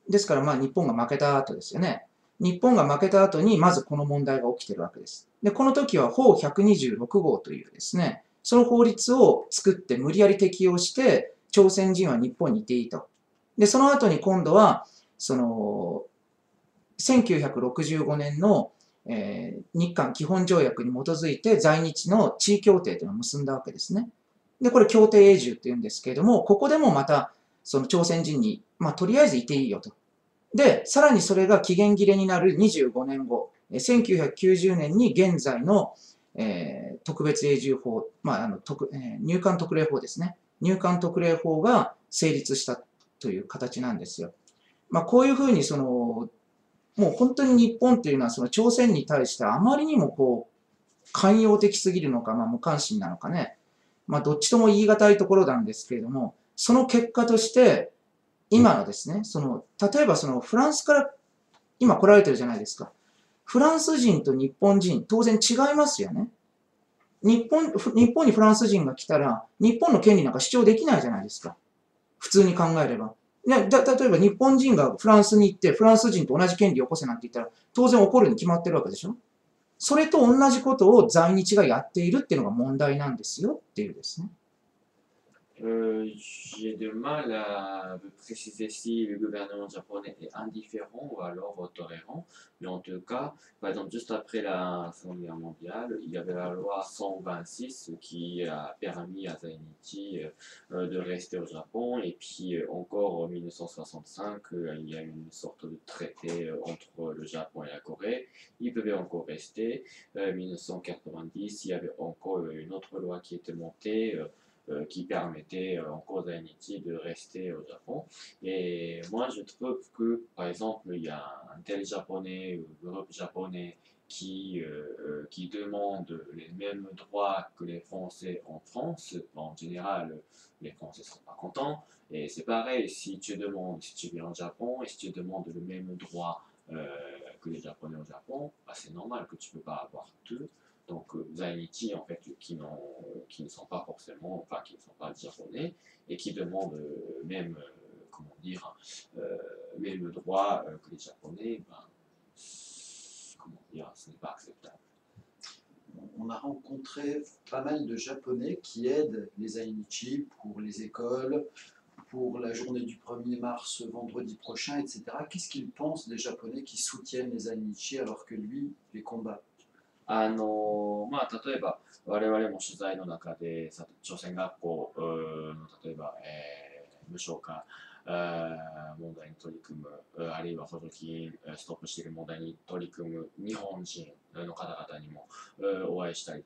ですからまあ日本が負けた後ですよね。日本が負けた後にまずこの問題が起きてるわけです。で、この時は法126号というですね、その法律を作って無理やり適用して、朝鮮人は日本にいていいと。で、その後に今度は、1965年の、日韓基本条約に基づいて在日の地位協定というのを結んだわけですね。で、これ協定永住っていうんですけれども、ここでもまた、その朝鮮人に、まあ、とりあえずいていいよと。で、さらにそれが期限切れになる25年後、1990年に現在の、特別永住法、まあ入管特例法ですね。入管特例法が成立したという形なんですよ。まあ、こういうふうにもう本当に日本というのはその朝鮮に対してあまりにもこう寛容的すぎるのか、まあ、無関心なのかね。まあ、どっちとも言い難いところなんですけれども、その結果として、今のですね、例えばフランスから今来られてるじゃないですか。フランス人と日本人、当然違いますよね。日本にフランス人が来たら、日本の権利なんか主張できないじゃないですか。普通に考えれば。例えば日本人がフランスに行って、フランス人と同じ権利を起こせなんて言ったら、当然起こるに決まってるわけでしょ。それと同じことを在日がやっているっていうのが問題なんですよっていうですね。J'ai de mal à préciser si le gouvernement japonais est indifférent ou alors tolérant, mais en tout cas, par exemple, juste après la Seconde Guerre mondiale, il y avait la loi 126 qui a permis à Zainichi de rester au Japon, et puis encore en 1965, il y a eu une sorte de traité entre le Japon et la Corée, ils pouvaient encore rester. 1990, il y avait encore une autre loi qui était montée, qui permettait encore aux Zainichi de rester au Japon. Et moi, je trouve que, par exemple, il y a un tel japonais ou groupe japonais qui demande les mêmes droits que les Français en France. En général, les Français ne seront pas contents. Et c'est pareil, si tu viens au Japon et si tu demandes le même droit que les Japonais au Japon, bah, c'est normal que tu ne peux pas avoir deux. Donc, Zainichi, en fait, qui ne sont pas forcément, enfin, qui ne sont pas japonais, et qui demandent même, comment dire, même droit que les japonais, ben, comment dire, ce n'est pas acceptable. On a rencontré pas mal de japonais qui aident les Ainichi pour les écoles, pour la journée du 1er mars, vendredi prochain, etc. Qu'est-ce qu'ils pensent des japonais qui soutiennent les Ainichi alors que lui les combat? まあ、例えば我々も取材の中で朝鮮学校の例えば、無償化問題に取り組む、あるいは補助金ストップしている問題に取り組む日本人の方々にもお会いしたり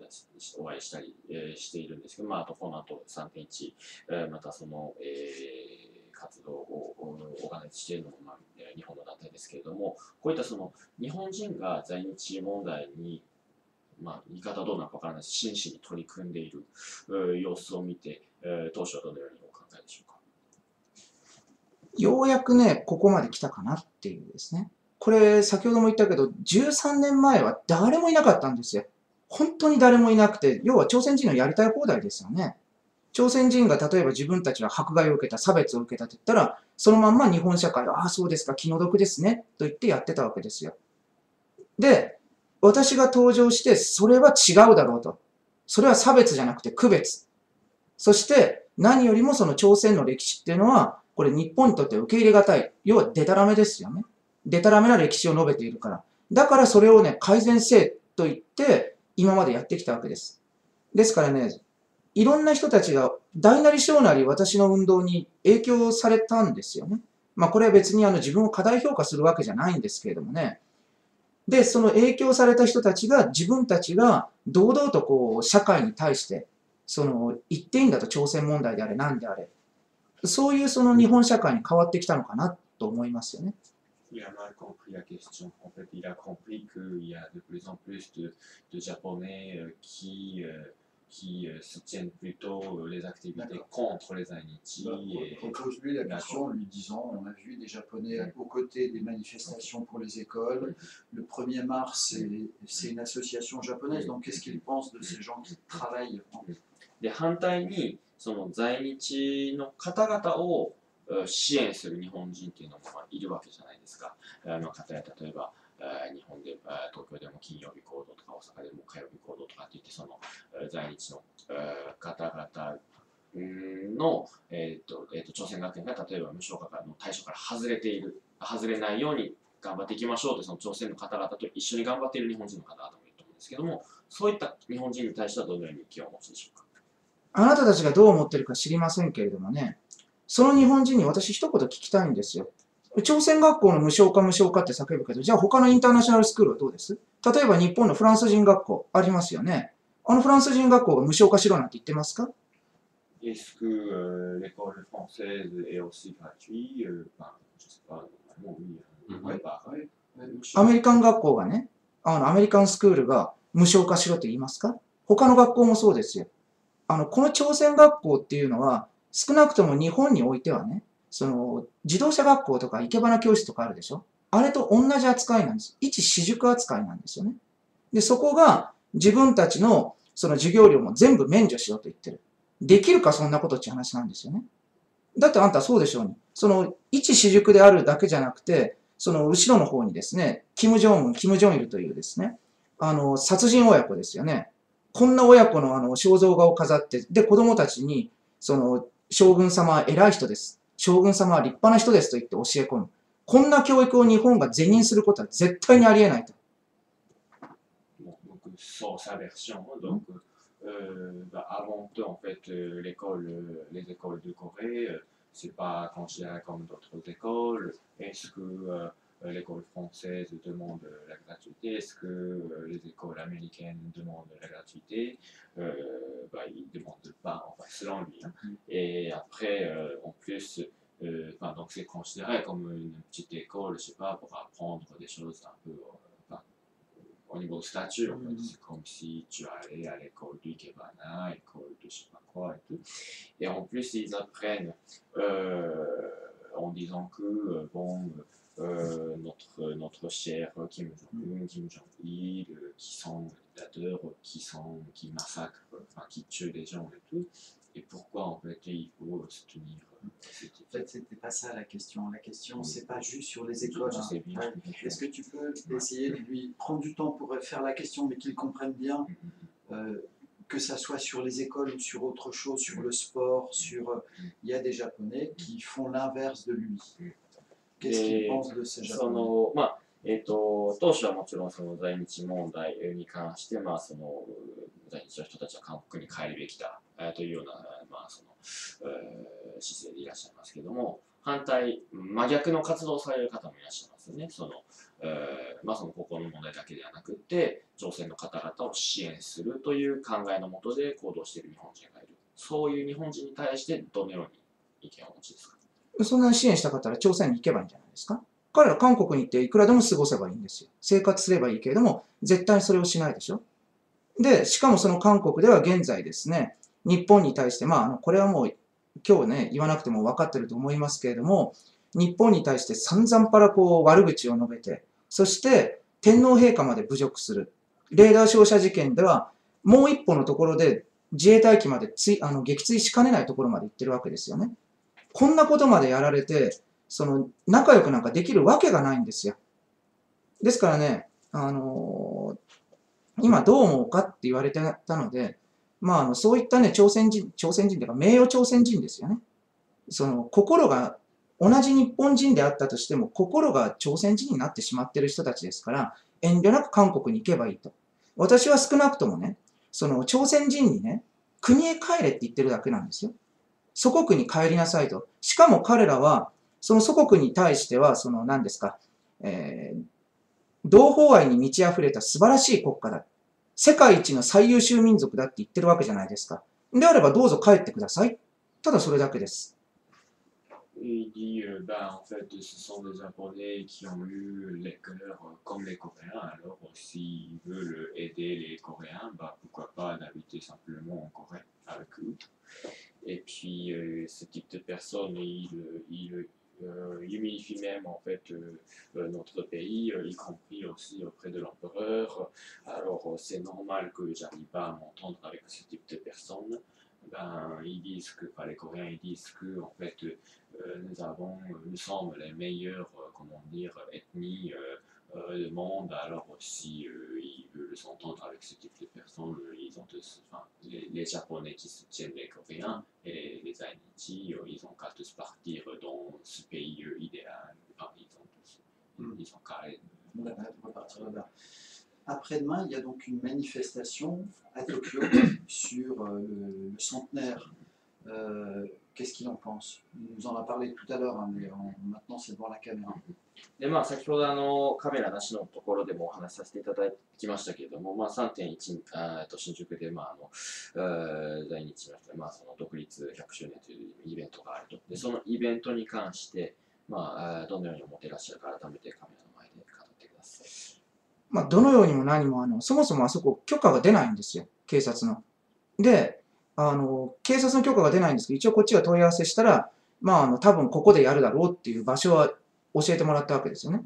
しているんですけど、まあ、あとこの後 3.1 またその、活動をオーガナイズしているのも、まあ、日本の団体ですけれども、こういったその日本人が在日問題にまあ、言い方どうなのかわからないです。真摯に取り組んでいる様子を見て、当初はどのようにお考えでしょうか。ようやくね、ここまで来たかなっていうですね。これ、先ほども言ったけど、13年前は誰もいなかったんですよ。本当に誰もいなくて、要は朝鮮人のやりたい放題ですよね。朝鮮人が例えば自分たちは迫害を受けた、差別を受けたって言ったら、そのまんま日本社会は、ああ、そうですか、気の毒ですね、と言ってやってたわけですよ。で、私が登場して、それは違うだろうと。それは差別じゃなくて区別。そして、何よりもその朝鮮の歴史っていうのは、これ日本にとって受け入れがたい。要はデタラメですよね。デタラメな歴史を述べているから。だからそれをね、改善せえと言って、今までやってきたわけです。ですからね、いろんな人たちが大なり小なり私の運動に影響されたんですよね。まあこれは別に自分を過大評価するわけじゃないんですけれどもね。で、その影響された人たちが自分たちが堂々とこう社会に対してその言っていいんだと、朝鮮問題であれ何であれ、そういうその日本社会に変わってきたのかなと思いますよね。Il a mal compris la question. En fait, il a compris qu'il y a de plus en plus de Japonais qui soutiennent plutôt les activités contre les Zainichi. Repose-lui la question en lui disant, on a vu des Japonais aux côtés des manifestations pour les écoles. Le 1er mars, c'est une association japonaise, donc qu'est-ce qu'il pense de ces gens qui travaillent? で、反対に、その在日の方々を支援する日本人っていうのもいるわけじゃないですか。方や例えば、日本で、東京でも金曜日行動とか大阪でも火曜日行動とかって言って、その在日の方々の、朝鮮学園が例えば無償化の対象から外れないように頑張っていきましょうって、その朝鮮の方々と一緒に頑張っている日本人の方々もいると思うんですけども、そういった日本人に対してはどのように意見をお持ちでしょうか。あなたたちがどう思ってるか知りませんけれどもね、その日本人に私一言聞きたいんですよ。朝鮮学校の無償化って叫ぶけど、じゃあ他のインターナショナルスクールはどうです？例えば日本のフランス人学校ありますよね。あのフランス人学校が無償化しろなんて言ってますか？ Est-ce que l'école française est aussi gratuite? Je sais pas, normalement oui. アメリカン学校がね、アメリカンスクールが無償化しろって言いますか？他の学校もそうですよ。この朝鮮学校っていうのは、少なくとも日本においてはね、その自動車学校とか生け花教室とかあるでしょ？あれと同じ扱いなんです。一私塾扱いなんですよね。で、そこが自分たちのその授業料も全部免除しようと言ってる。できるかそんなことって話なんですよね。だってあんたそうでしょうに。その一私塾であるだけじゃなくて、その後ろの方にですね、キム・ジョンウン、キム・ジョンイルというですね、殺人親子ですよね。こんな親子の肖像画を飾って、で、子供たちに、その、将軍様は偉い人です。将軍様は立派な人ですと言って教え込む。こんな教育を日本が是認することは絶対にありえないと。Donc, sur sa version, donc, avant tout, en fait, les écoles de Corée, c'est pas considéré comme d'autres écoles. Est-ce que l'école française demande la gratuité? Est-ce que les écoles américaines demandent la gratuité? Ils ne demandent pas, enfin, selon lui. Hein. Et après, en plus, donc c'est considéré comme une petite école, je sais pas, pour apprendre des choses un peu au niveau de statut. En fait, c'est comme si tu allais à l'école du Ikebana, école de je sais pas quoi et tout. Et en plus, ils apprennent en disant que, notre cher Kim Jong-un, Kim Jong-il, qui sont dictateurs, qui massacrent, enfin, qui tuent des gens et tout. Et pourquoi, en fait, il faut se tenir. En fait, c'était pas ça la question. La question, c'est pas juste sur les écoles. Je sais bien. Est-ce que tu peux essayer de lui prendre du temps pour faire la question, mais qu'il comprenne bien, que ça soit sur les écoles ou sur autre chose, sur le sport, sur. Il y a des Japonais qui font l'inverse de lui. Qu'est-ce qu'il pense de ces Japonais? 当初はもちろんその在日問題に関して、その在日の人たちは韓国に帰るべきだというような、その姿勢でいらっしゃいますけれども、反対、真逆の活動をされる方もいらっしゃいますよね。そのここの問題だけではなくて、朝鮮の方々を支援するという考えのもとで行動している日本人がいる。そういう日本人に対してどのように意見をお持ちですか？そんなに支援したかったら朝鮮に行けばいいんじゃないですか？彼ら韓国に行っていくらでも過ごせばいいんですよ。生活すればいいけれども、絶対にそれをしないでしょ。で、しかもその韓国では現在ですね、日本に対して、これはもう今日ね、言わなくても分かってると思いますけれども、日本に対して散々パラ悪口を述べて、そして天皇陛下まで侮辱する。レーダー照射事件では、もう一歩のところで自衛隊機まで撃墜しかねないところまで行ってるわけですよね。こんなことまでやられて、その仲良くなんかできるわけがないんですよ。ですからね、今どう思うかって言われてたので、そういったね、朝鮮人というか名誉朝鮮人ですよね。その心が同じ日本人であったとしても、心が朝鮮人になってしまっている人たちですから、遠慮なく韓国に行けばいいと。私は少なくともね、その朝鮮人にね、国へ帰れって言ってるだけなんですよ。祖国に帰りなさいと。しかも彼らは、その祖国に対しては、何ですか、武同胞愛に満ち溢れた素晴らしい国家だ。世界一の最優秀民族だって言ってるわけじゃないですか。であればどうぞ帰ってください。ただそれだけです。Il dit, en fait, ce sont des Japonais qui ont eu les cœurs comme les Coréens. Alors, s'ils veulent aider les Coréens, pourquoi pas d'habiter simplement en Corée avec eux. Et puis, ce type de personnes, il humilifie même en fait notre pays, y compris aussi auprès de l'empereur. Alors, c'est normal que j'arrive pas à m'entendre avec ce type de personnes. Ils disent que, les Coréens, ils disent que en fait, nous sommes les meilleures, ethnies du monde. Alors si ils veulent s'entendre avec ce type de personnes, ils ont les Japonais qui soutiennent les Coréens et les Ainichi, ils ont qu'à tous partir dans ce pays idéal. Ils ont qu'à repartir là-bas. Après-demain, il y a donc une manifestation à Tokyo sur le centenaire. Qu'est-ce qu'il en pense? Il nous en a parlé tout à l'heure, mais maintenant c'est devant la caméra. で先ほどカメラなしのところでもお話しさせていただきましたけれども、3.1 新宿で、在日の人その独立100周年というイベントがあると。でそのイベントに関して、どのように思っていらっしゃるか改めてカメラの前で語ってください。どのようにも何もそもそもあそこ許可が出ないんですよ、警察の。で、警察の許可が出ないんですけど、一応こっちが問い合わせしたら、多分ここでやるだろうっていう場所は教えてもらったわけですよね。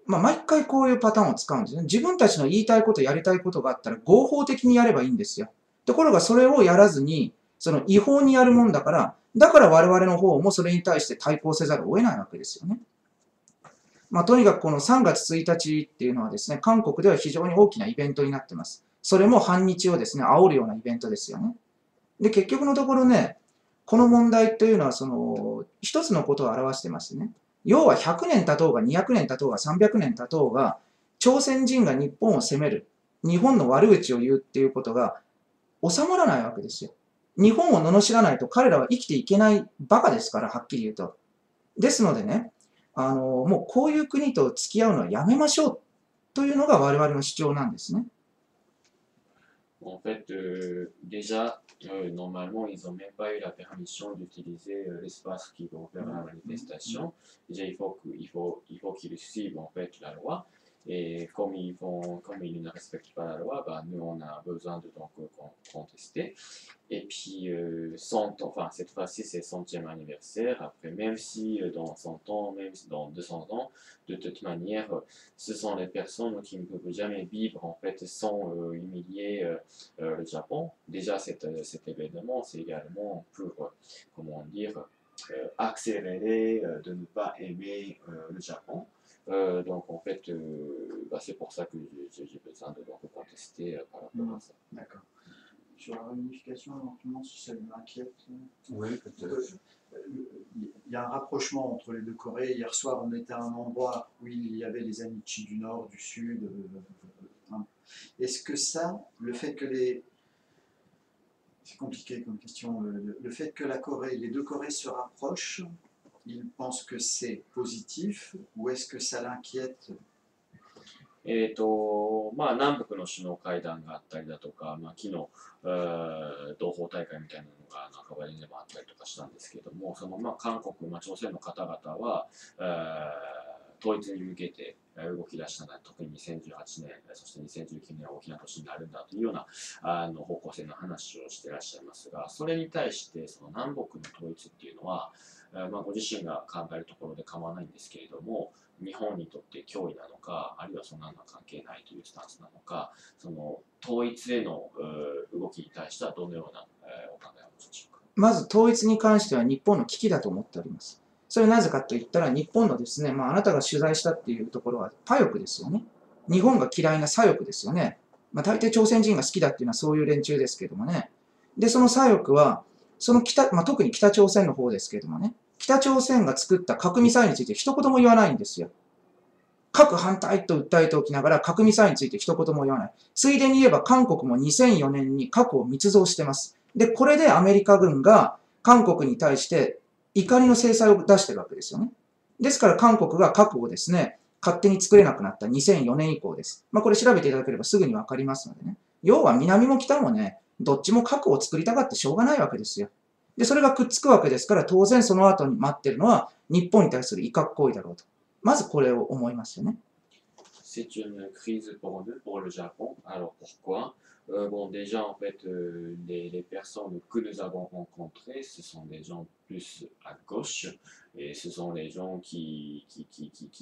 毎回こういうパターンを使うんですね。自分たちの言いたいこと、やりたいことがあったら合法的にやればいいんですよ。ところがそれをやらずに、その違法にやるもんだから、だから我々の方もそれに対して対抗せざるを得ないわけですよね。とにかくこの3月1日っていうのはですね、韓国では非常に大きなイベントになってます。それも反日をですね、煽るようなイベントですよね。で、結局のところね、この問題というのは一つのことを表してますね。要は100年経とうが200年経とうが300年経とうが、朝鮮人が日本を攻める、日本の悪口を言うっていうことが収まらないわけですよ。日本を罵らないと彼らは生きていけないバカですから、はっきり言うと。ですのでね、もうこういう国と付き合うのはやめましょうというのが我々の主張なんですね。En fait, déjà, normalement, ils n'ont même pas eu la permission d'utiliser l'espace qui vont faire la manifestation. Déjà, il faut qu'ils suivent en fait la loi. Et comme ils ne respectent pas la loi, nous, on a besoin de donc contester. Et puis, cette fois-ci, c'est 100e anniversaire. Après, même si dans 100 ans, même dans 200 ans, de toute manière, ce sont les personnes qui ne peuvent jamais vivre en fait sans humilier le Japon. Déjà, cet événement, c'est également pour, accélérer de ne pas aimer le Japon. Donc en fait, c'est pour ça que j'ai besoin de contester par rapport à ça. D'accord. Sur la réunification, éventuellement, si ça m'inquiète. Oui, peut-être. Il y a un rapprochement entre les deux Corées. Hier soir, on était à un endroit où il y avait les Ainichi du Nord, du Sud. Est-ce que ça, le fait que les... C'est compliqué comme question. Le fait que les deux Corées se rapprochent, il pense que c'est positif ou est-ce que ça l'inquiète? 南北の首脳会談があったりだとか、昨日、同胞大会みたいなのが中張りでもあったりとかしたんですけども、韓国、朝鮮の方々は、統一に向けて動き出したのは、特に2018年、そして2019年は大きな年になるんだというような方向性の話をしていらっしゃいますが、それに対して南北の統一っていうのは、ご自身が考えるところで構わないんですけれども、日本にとって脅威なのか、あるいはそんなのは関係ないというスタンスなのか、統一への動きに対してはどのようなお考えをお持ちでしょうか。まず統一に関しては日本の危機だと思っております。それはなぜかといったら、日本のですね、あなたが取材したっていうところは左翼ですよね。日本が嫌いな左翼ですよね。大抵朝鮮人が好きだっていうのはそういう連中ですけどもね。で、その左翼は、特に北朝鮮の方ですけどもね、北朝鮮が作った核ミサイルについて一言も言わないんですよ。核反対と訴えておきながら核ミサイルについて一言も言わない。ついでに言えば韓国も2004年に核を密造してます。で、これでアメリカ軍が韓国に対して怒りの制裁を出してるわけですよね。ですから韓国が核をですね、勝手に作れなくなった2004年以降です。これ調べていただければすぐにわかりますのでね。要は南も北もね、どっちも核を作りたがってしょうがないわけですよ。で、それがくっつくわけですから、当然その後に待ってるのは日本に対する威嚇行為だろうと。まずこれを思いますよね。C'est une crise pour nous, pour le Japon. Alors pourquoi? Bon, déjà, en fait, les personnes que nous avons rencontrées, ce sont des gens plus à gauche, et ce sont les gens qui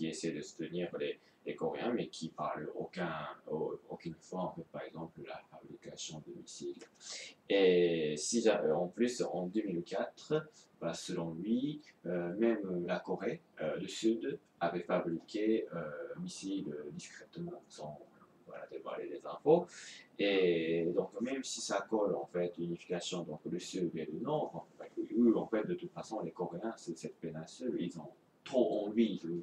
essaient de soutenir les Coréens, mais qui parlent aucune fois, en fait, par exemple, la fabrication de missiles. Et si, en plus, en 2004, bah, selon lui, même la Corée du Sud avait fabriqué missiles discrètement, sans voilà, dévoiler les infos. Et donc, même si ça colle, en fait, l'unification, donc le Sud et le Nord, eux, en fait, de toute façon, les Coréens, cette péninsule, ils ont trop envie de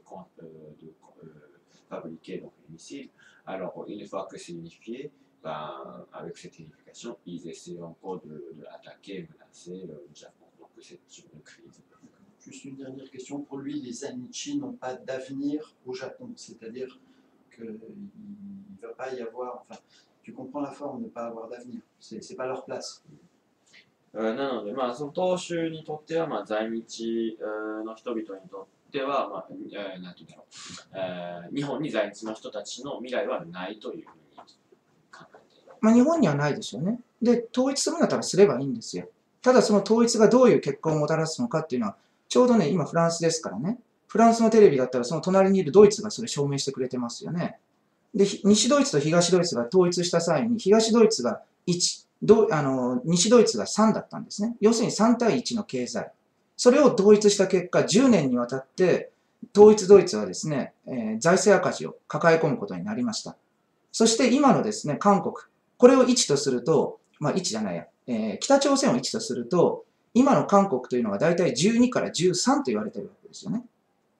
fabriquer donc, les missiles. Alors, une fois que c'est unifié, ben, avec cette unification, ils essaient encore d'attaquer, menacer le Japon. Donc, c'est une crise. Juste une dernière question. Pour lui, les Anichi n'ont pas d'avenir au Japon. C'est-à-dire qu'il ne va pas y avoir... Enfin, tu comprends la forme, ne pas avoir d'avenir. C'est pas leur place. なので、その当主にとっては、在日の人々にとっては、なんていうんだろう、日本に在日の人たちの未来はないというふうに考えている。日本にはないですよね。で、統一するんだったらすればいいんですよ。ただその統一がどういう結果をもたらすのかっていうのは、ちょうどね、今フランスですからね。フランスのテレビだったらその隣にいるドイツがそれ証明してくれてますよね。で、西ドイツと東ドイツが統一した際に、東ドイツが1、西ドイツが3だったんですね。要するに3対1の経済。それを統一した結果、10年にわたって、統一ドイツはですね、財政赤字を抱え込むことになりました。そして今のですね、韓国。これを1とすると、1じゃないや、北朝鮮を1とすると、今の韓国というのはだいたい12から13と言われているわけですよね。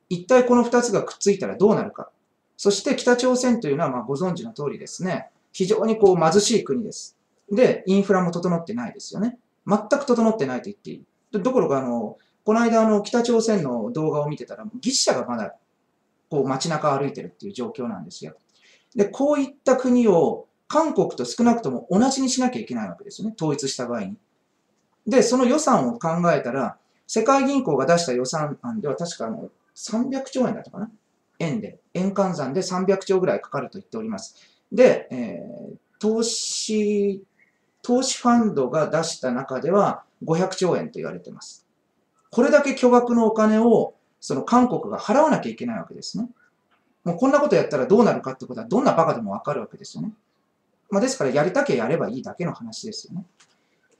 一体この2つがくっついたらどうなるか。そして北朝鮮というのはご存知の通りですね、非常に貧しい国です。で、インフラも整ってないですよね。全く整ってないと言っていい。どころかこの間北朝鮮の動画を見てたら、牛車がまだ街中を歩いてるっていう状況なんですよ。で、こういった国を韓国と少なくとも同じにしなきゃいけないわけですよね。統一した場合に。で、その予算を考えたら、世界銀行が出した予算案では確か300兆円だったかな。円換算で300兆ぐらいかかると言っております。で、投資ファンドが出した中では500兆円と言われています。これだけ巨額のお金をその韓国が払わなきゃいけないわけですね。もうこんなことやったらどうなるかってことはどんなバカでもわかるわけですよね。ですからやりたきゃやればいいだけの話ですよね。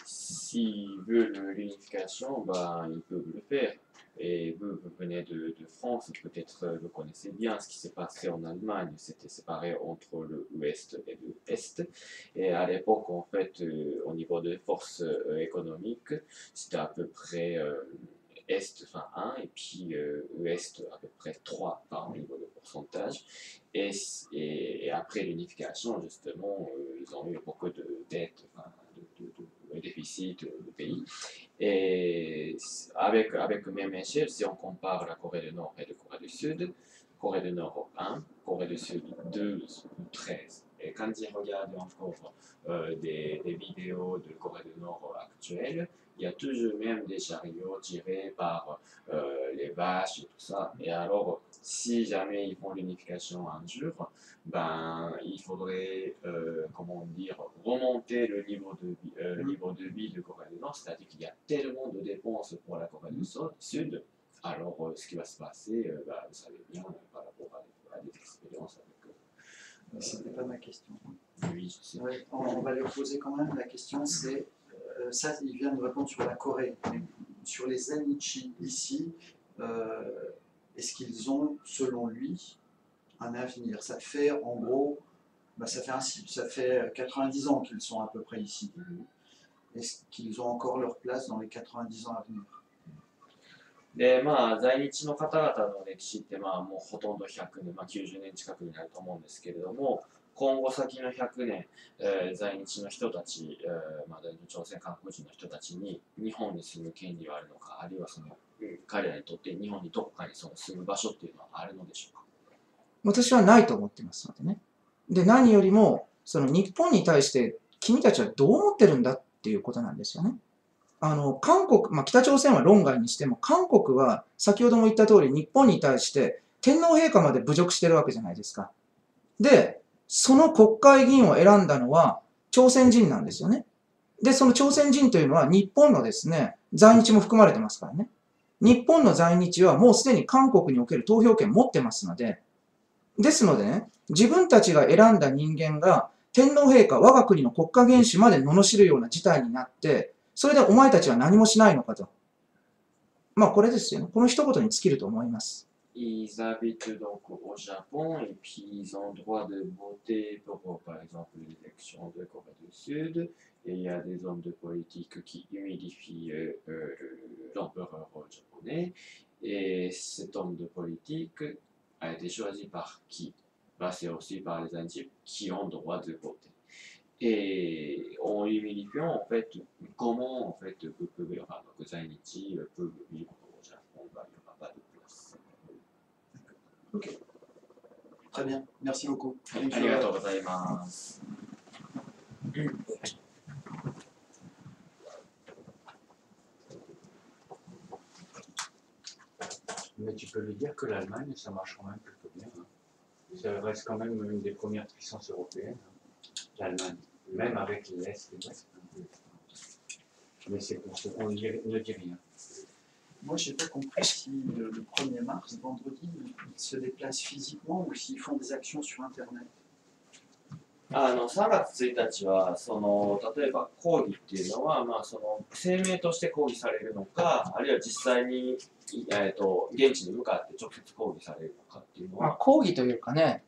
S'ils veulent l'unification, ils peuvent le faire. Et vous venez de France, peut-être vous connaissez bien ce qui s'est passé en Allemagne. C'était séparé entre l'Ouest et l'Est. Et à l'époque, en fait, au niveau des forces économiques, c'était à peu près Est, 1, et puis Ouest, à peu près 3 par niveau de pourcentage. Et après l'unification, justement, ils ont eu beaucoup de dettes, de déficit de pays. Et avec même échelle, si on compare la Corée du Nord et la Corée du Sud, Corée du Nord 1, Corée du Sud 12 ou 13. Et quand ils regardent encore des vidéos de Corée du Nord actuelle, il y a toujours même des chariots tirés par les vaches et tout ça. Et alors, si jamais ils font l'unification un jour, il faudrait, comment dire, remonter le niveau de vie de Corée du Nord, c'est-à-dire qu'il y a tellement de dépenses pour la Corée du Sud. Alors, ce qui va se passer, vous savez bien, par rapport à des expériences avec C'était pas ma question. Oui, je sais. Ouais, on va lui poser quand même. La question, c'est ça, il vient de répondre sur la Corée. Mais sur les Anichi ici, est-ce qu'ils ont, selon lui, un avenir? Ça fait en gros, ça fait 90 ans qu'ils sont à peu près ici. Est-ce qu'ils ont encore leur place dans les 90 ans à venir? で、在日の方々の歴史って、もうほとんど100年、90年近くになると思うんですけれども、今後先の100年、在日の人たち、朝鮮、韓国人の人たちに日本に住む権利はあるのか、あるいは彼らにとって日本にどこかに住む場所っていうのはあるのでしょうか。私はないと思ってますのでね。で、何よりも、その日本に対して君たちはどう思ってるんだっていうことなんですよね。韓国、北朝鮮は論外にしても、韓国は先ほども言った通り、日本に対して天皇陛下まで侮辱してるわけじゃないですか。で、その国会議員を選んだのは朝鮮人なんですよね。で、その朝鮮人というのは日本のですね、在日も含まれてますからね。日本の在日はもうすでに韓国における投票権持ってますので、ですのでね、自分たちが選んだ人間が天皇陛下、我が国の国家元首まで罵るような事態になって、それでお前たちは何もしないのかと。これですよね。この一言に尽きると思います。Ils habitent donc au Japon et puis ils ont le droit de voter pour, par exemple, les élections de Corée du Sud. Et il y a des hommes de politique qui humilifient l'empereur japonais. Et cet homme de politique a été choisi par qui? C'est aussi par les Indiens qui ont le droit de voter. Et en humilifiant, en fait, comment en fait, les Zainichi peuvent vivre au Japon? Il n'y aura pas de place. Ok. Très bien. Merci beaucoup. ありがとうございます。Mais tu peux lui dire que l'Allemagne, ça marche quand même plutôt bien. Ça reste quand même une des premières puissances européennes, l'Allemagne, même avec l'Est et l'Ouest. Mais c'est pour ce qu'on ne dit rien. Moi, je n'ai pas compris si le 1er mars, vendredi, ils se déplacent physiquement ou s'ils font des actions sur Internet. 3月1日は例えば抗議っていうのは、声明として抗議されるのか、あるいは実際に、現地に向かって直接抗議されるのかっていうのは、抗議というかね、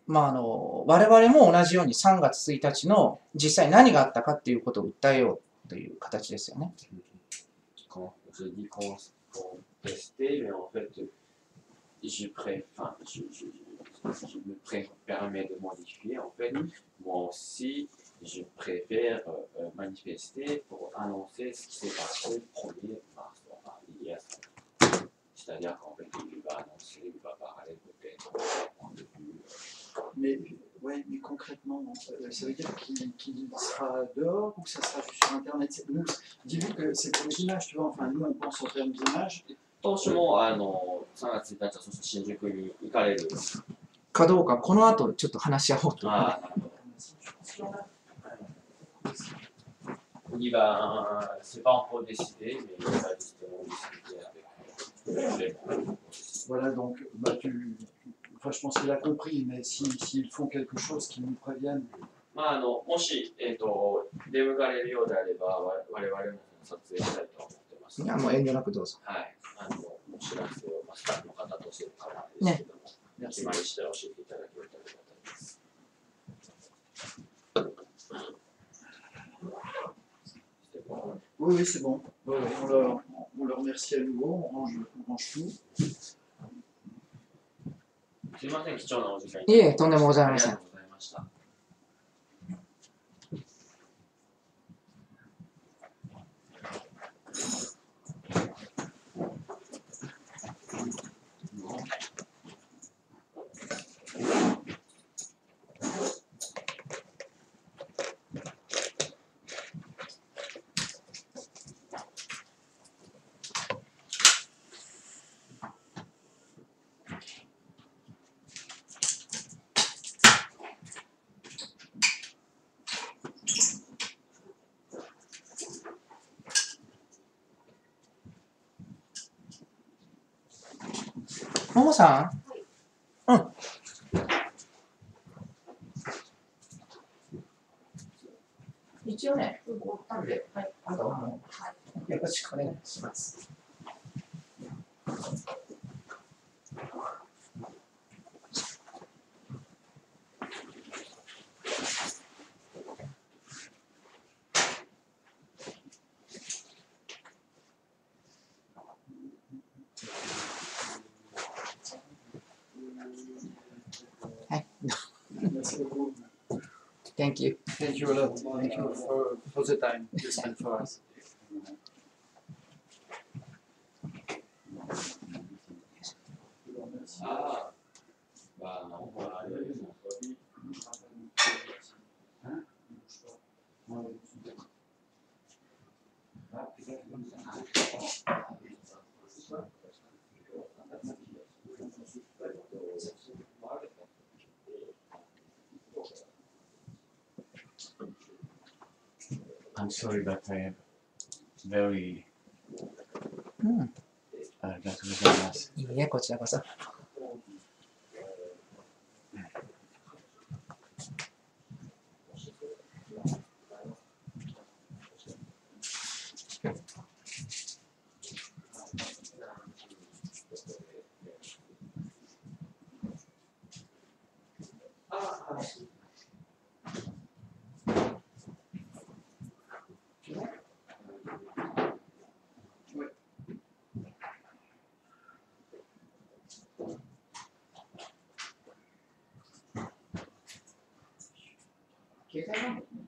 我々も同じように3月1日の実際何があったかっていうことを訴えようという形ですよね。Je dis contester, mais en fait, je me permets de modifier. En fait, moi aussi, je préfère manifester pour annoncer ce qui s'est passé le 1er mars, hier. C'est-à-dire qu'en fait, il va annoncer, il va parler peut-être de vue. Mais concrètement, ça veut dire qu'il sera dehors ou que ça sera juste sur Internet? Dis-lui que c'est pour les images, tu vois. Enfin, nous, on pense en termes d'images. 当初も3月1日はそうそう新宿に行かれるかどうか、この後ちょっと話し合おうと。Il va, c'est pas encore décidé, mais il va justement discuter avec Voilà, donc, enfin, je pense qu'il a compris, mais s'ils font quelque chose, qu'ils nous préviennent. もし、出向かれるようであれば、我々も撮影したいと思ってます。いや、もう遠慮なくどうぞ。はい。お知らせを、スタッフの方として構わないですけども、決まり次第教えていただけるとありがたいです。Oui, c'est bon. On le remercie à nouveau, on range tout. すいません、貴重なお時間いえ、とんでもございません。ありがとうございました。ももさん、うん。一応ね、終わったんで、はい、あとはもう、よろしくお願いします。Thank you. Thank you a lot. Thank you for the time you spent for us. ああ、sorry, but I have very うん。ありがとうございます。いいえ、こちらこそ。携帯なんだよね。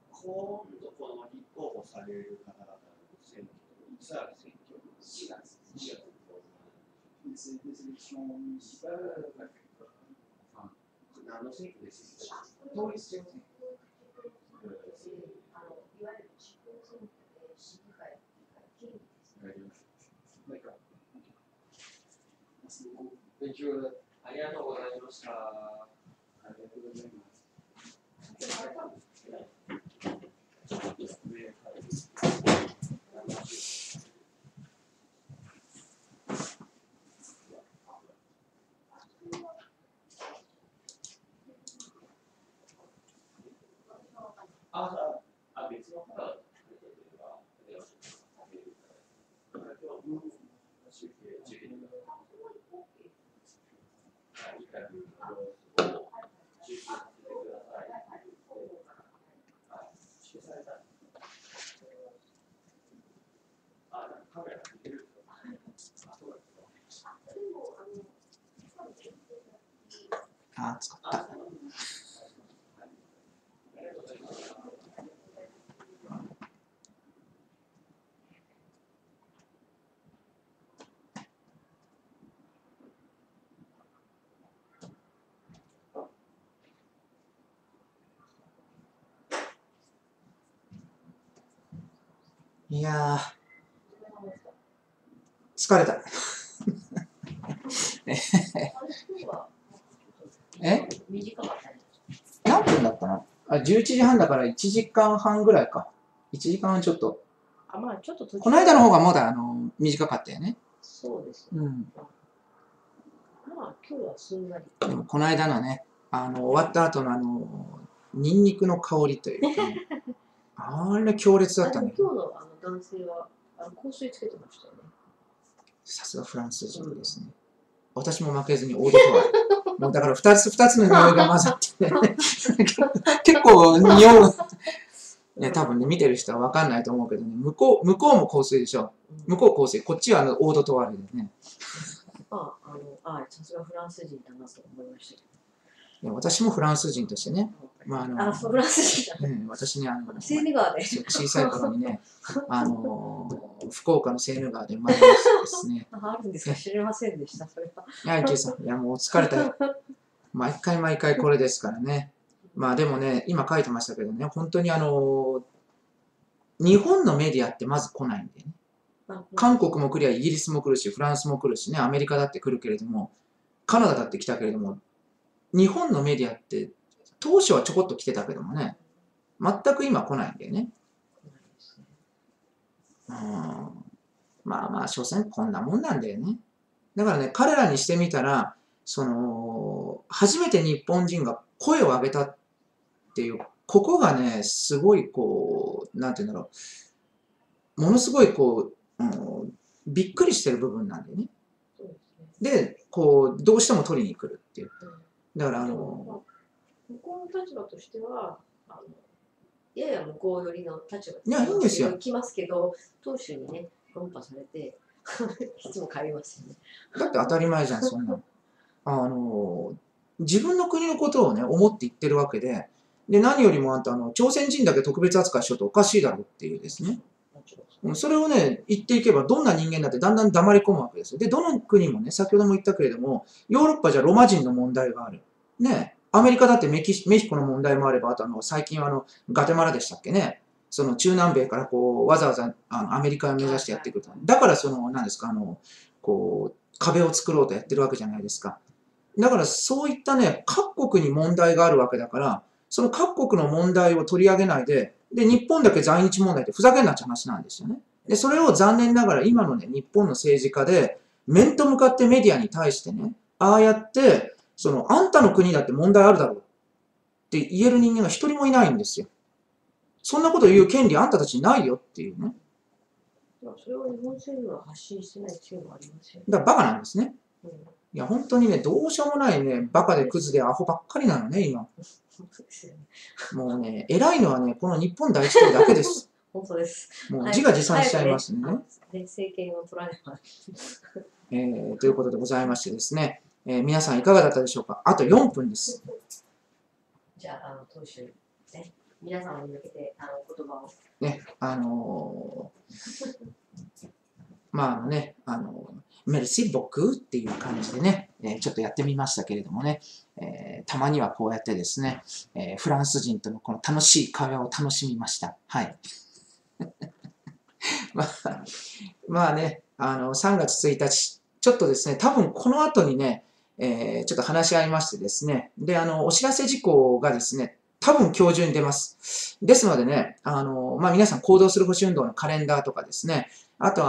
今度この立候補される方々の選挙、いつある選挙 ?4 月。des élections municipales. 何の選挙ですか？統一地方選挙。いわゆる地方選挙で市議会から切るんですね。D'accord. Merci beaucoup. Thank you. ありがとうございました。ありがとうございます。別の方だったあー、使った。いやー、疲れた。え？短かったね。何分だったの？あ、11時半だから1時間半ぐらいか。1時間ちょっと。あ、まあちょっと途中この間の方がまだ短かったよね。そうですね。うん。まあ今日はすんなり。でもこの間のね、終わった後のニンニクの香りというか、ね、あれ強烈だったね。でも今日の男性は香水つけてましたよね。さすがフランス人ですね。私も負けずにオードトワール。もうだから2つの匂いが混ざって、ね、結構匂う。ね、多分ね、見てる人は分かんないと思うけどね、向こうも香水でしょ。向こう香水、こっちはオードトワールでね。さすがフランス人だなと思いましたけど。私もフランス人としてね、そう、フランス人だ。私ね、セーヌ川で小さい頃にね、福岡のセーヌ川で生まれましてですね。あるんですか？知りませんでした、それは。いや、池さん、いや、もう疲れたよ。毎回これですからね。まあでもね、今書いてましたけどね、本当に日本のメディアってまず来ないんだよね。韓国も来りゃイギリスも来るし、フランスも来るしね、アメリカだって来るけれども、カナダだって来たけれども、日本のメディアって当初はちょこっと来てたけどもね、全く今来ないんだよね。まあ、所詮こんなもんなんだよね。だからね、彼らにしてみたら、初めて日本人が声を上げたっていう、ここがね、すごいなんていうんだろう、ものすごいびっくりしてる部分なんだよね。で、どうしても取りに来るっていう。だから向こうの立場としては、やや向こう寄りの立場で。いや、いいんですよ。来ますけど、当主にね、論破されて、いつも帰りますよね。だって当たり前じゃん、そんなの。自分の国のことをね、思って言ってるわけで、何よりもあんた、朝鮮人だけ特別扱いしようとおかしいだろうっていうですね。それをね、言っていけば、どんな人間だってだんだん黙り込むわけですよ。で、どの国もね、先ほども言ったけれども、ヨーロッパじゃロマ人の問題がある。ね、アメリカだってメヒコの問題もあれば、あと最近はガテマラでしたっけね。その中南米からこう、わざわざアメリカを目指してやってくると。だから何ですか、こう、壁を作ろうとやってるわけじゃないですか。だからそういったね、各国に問題があるわけだから、その各国の問題を取り上げないで、で、日本だけ在日問題ってふざけんなって話なんですよね。で、それを残念ながら今のね、日本の政治家で、面と向かってメディアに対してね、ああやって、あんたの国だって問題あるだろうって言える人間が一人もいないんですよ。そんなこと言う権利あんたたちにないよっていうね。それを日本政府は発信してないっていうのはありますよね。だからバカなんですね。うん、いや、本当にね、どうしようもないね、バカでクズでアホばっかりなのね、今。もうね、偉いのはね、この日本第一党だけです。本当です。もう自画自賛しちゃいますね。政権を取られば。ということでございましてですね、皆さんいかがだったでしょうか。あと4分です。じゃあ、当主、ね、皆さんに向けて言葉を。ね、まあね、メルシボクっていう感じでね、ちょっとやってみましたけれどもね、たまにはこうやってですね、フランス人とのこの楽しい会話を楽しみました。はい。まあね、3月1日、ちょっとですね、多分この後にね、ちょっと話し合いましてですね、で、お知らせ事項がですね、多分今日中に出ます。ですのでね、まあ皆さん行動する保守運動のカレンダーとかですね、あと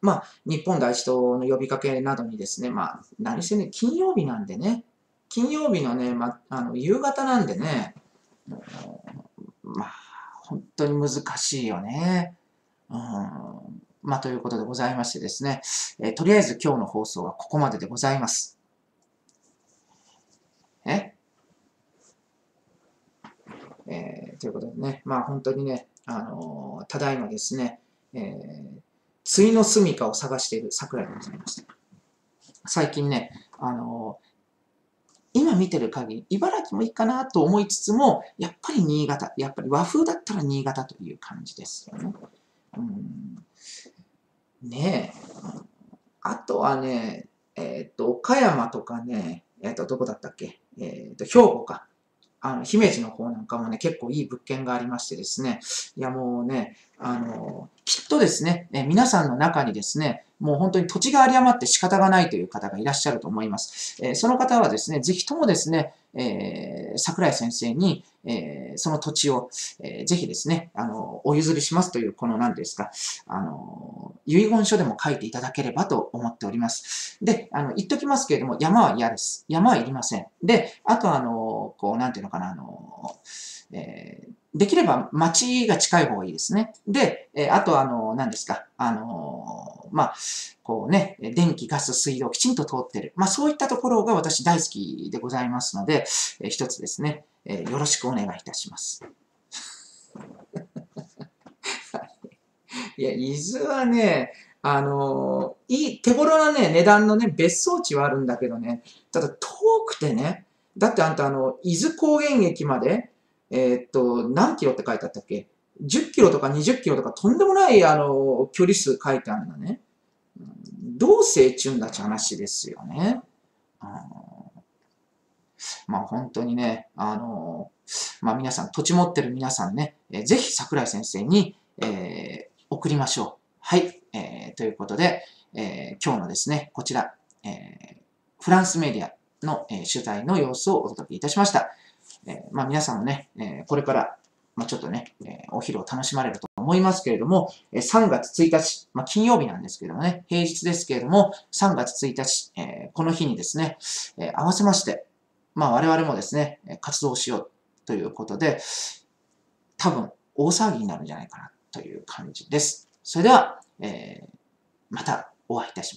まあ日本第一党の呼びかけなどにですね、まあ何せね、金曜日なんでね、金曜日のね、まあ、夕方なんでね、まあ本当に難しいよね。まあということでございましてですね、とりあえず今日の放送はここまででございます。ということでね、まあ本当にね、ただいまですね、対の住処を探している桜井でございました。最近ね、今見てる限り、茨城もいいかなと思いつつも、やっぱり新潟、やっぱり和風だったら新潟という感じですよね。ねえ。あとはね、岡山とかね、どこだったっけ、兵庫か。姫路の方なんかもね、結構いい物件がありましてですね、いやもうね、きっとですね、皆さんの中にですね、もう本当に土地が有り余って仕方がないという方がいらっしゃると思います。その方はですね、ぜひともですね、桜井先生に、その土地を、ぜひですね、お譲りしますという、この何ですか、遺言書でも書いていただければと思っております。で、言っときますけれども、山は嫌です。山はいりません。で、あとこう、なんていうのかな、できれば町が近い方がいいですね。で、あと何ですか、まあ、こうね、電気、ガス、水道きちんと通ってる。まあ、そういったところが私大好きでございますので、一つですね、よろしくお願いいたします。いや、伊豆はね、手頃なね、値段のね、別荘地はあるんだけどね、ただ遠くてね、だってあんた伊豆高原駅まで、何キロって書いてあったっけ ?10 キロとか20キロとかとんでもない、距離数書いてあるんだね。どう成中んだって話ですよね。まあ本当にね、まあ皆さん、土地持ってる皆さんね、ぜひ桜井先生に、送りましょう。はい。ということで、今日のですね、こちら、フランスメディアの、取材の様子をお届けいたしました。まあ皆さんもね、これから、まあ、ちょっとね、お昼を楽しまれると思いますけれども、3月1日、まあ、金曜日なんですけれどもね、平日ですけれども、3月1日、この日にですね、合わせまして、まあ我々もですね、活動しようということで、多分大騒ぎになるんじゃないかなという感じです。それでは、またお会いいたします。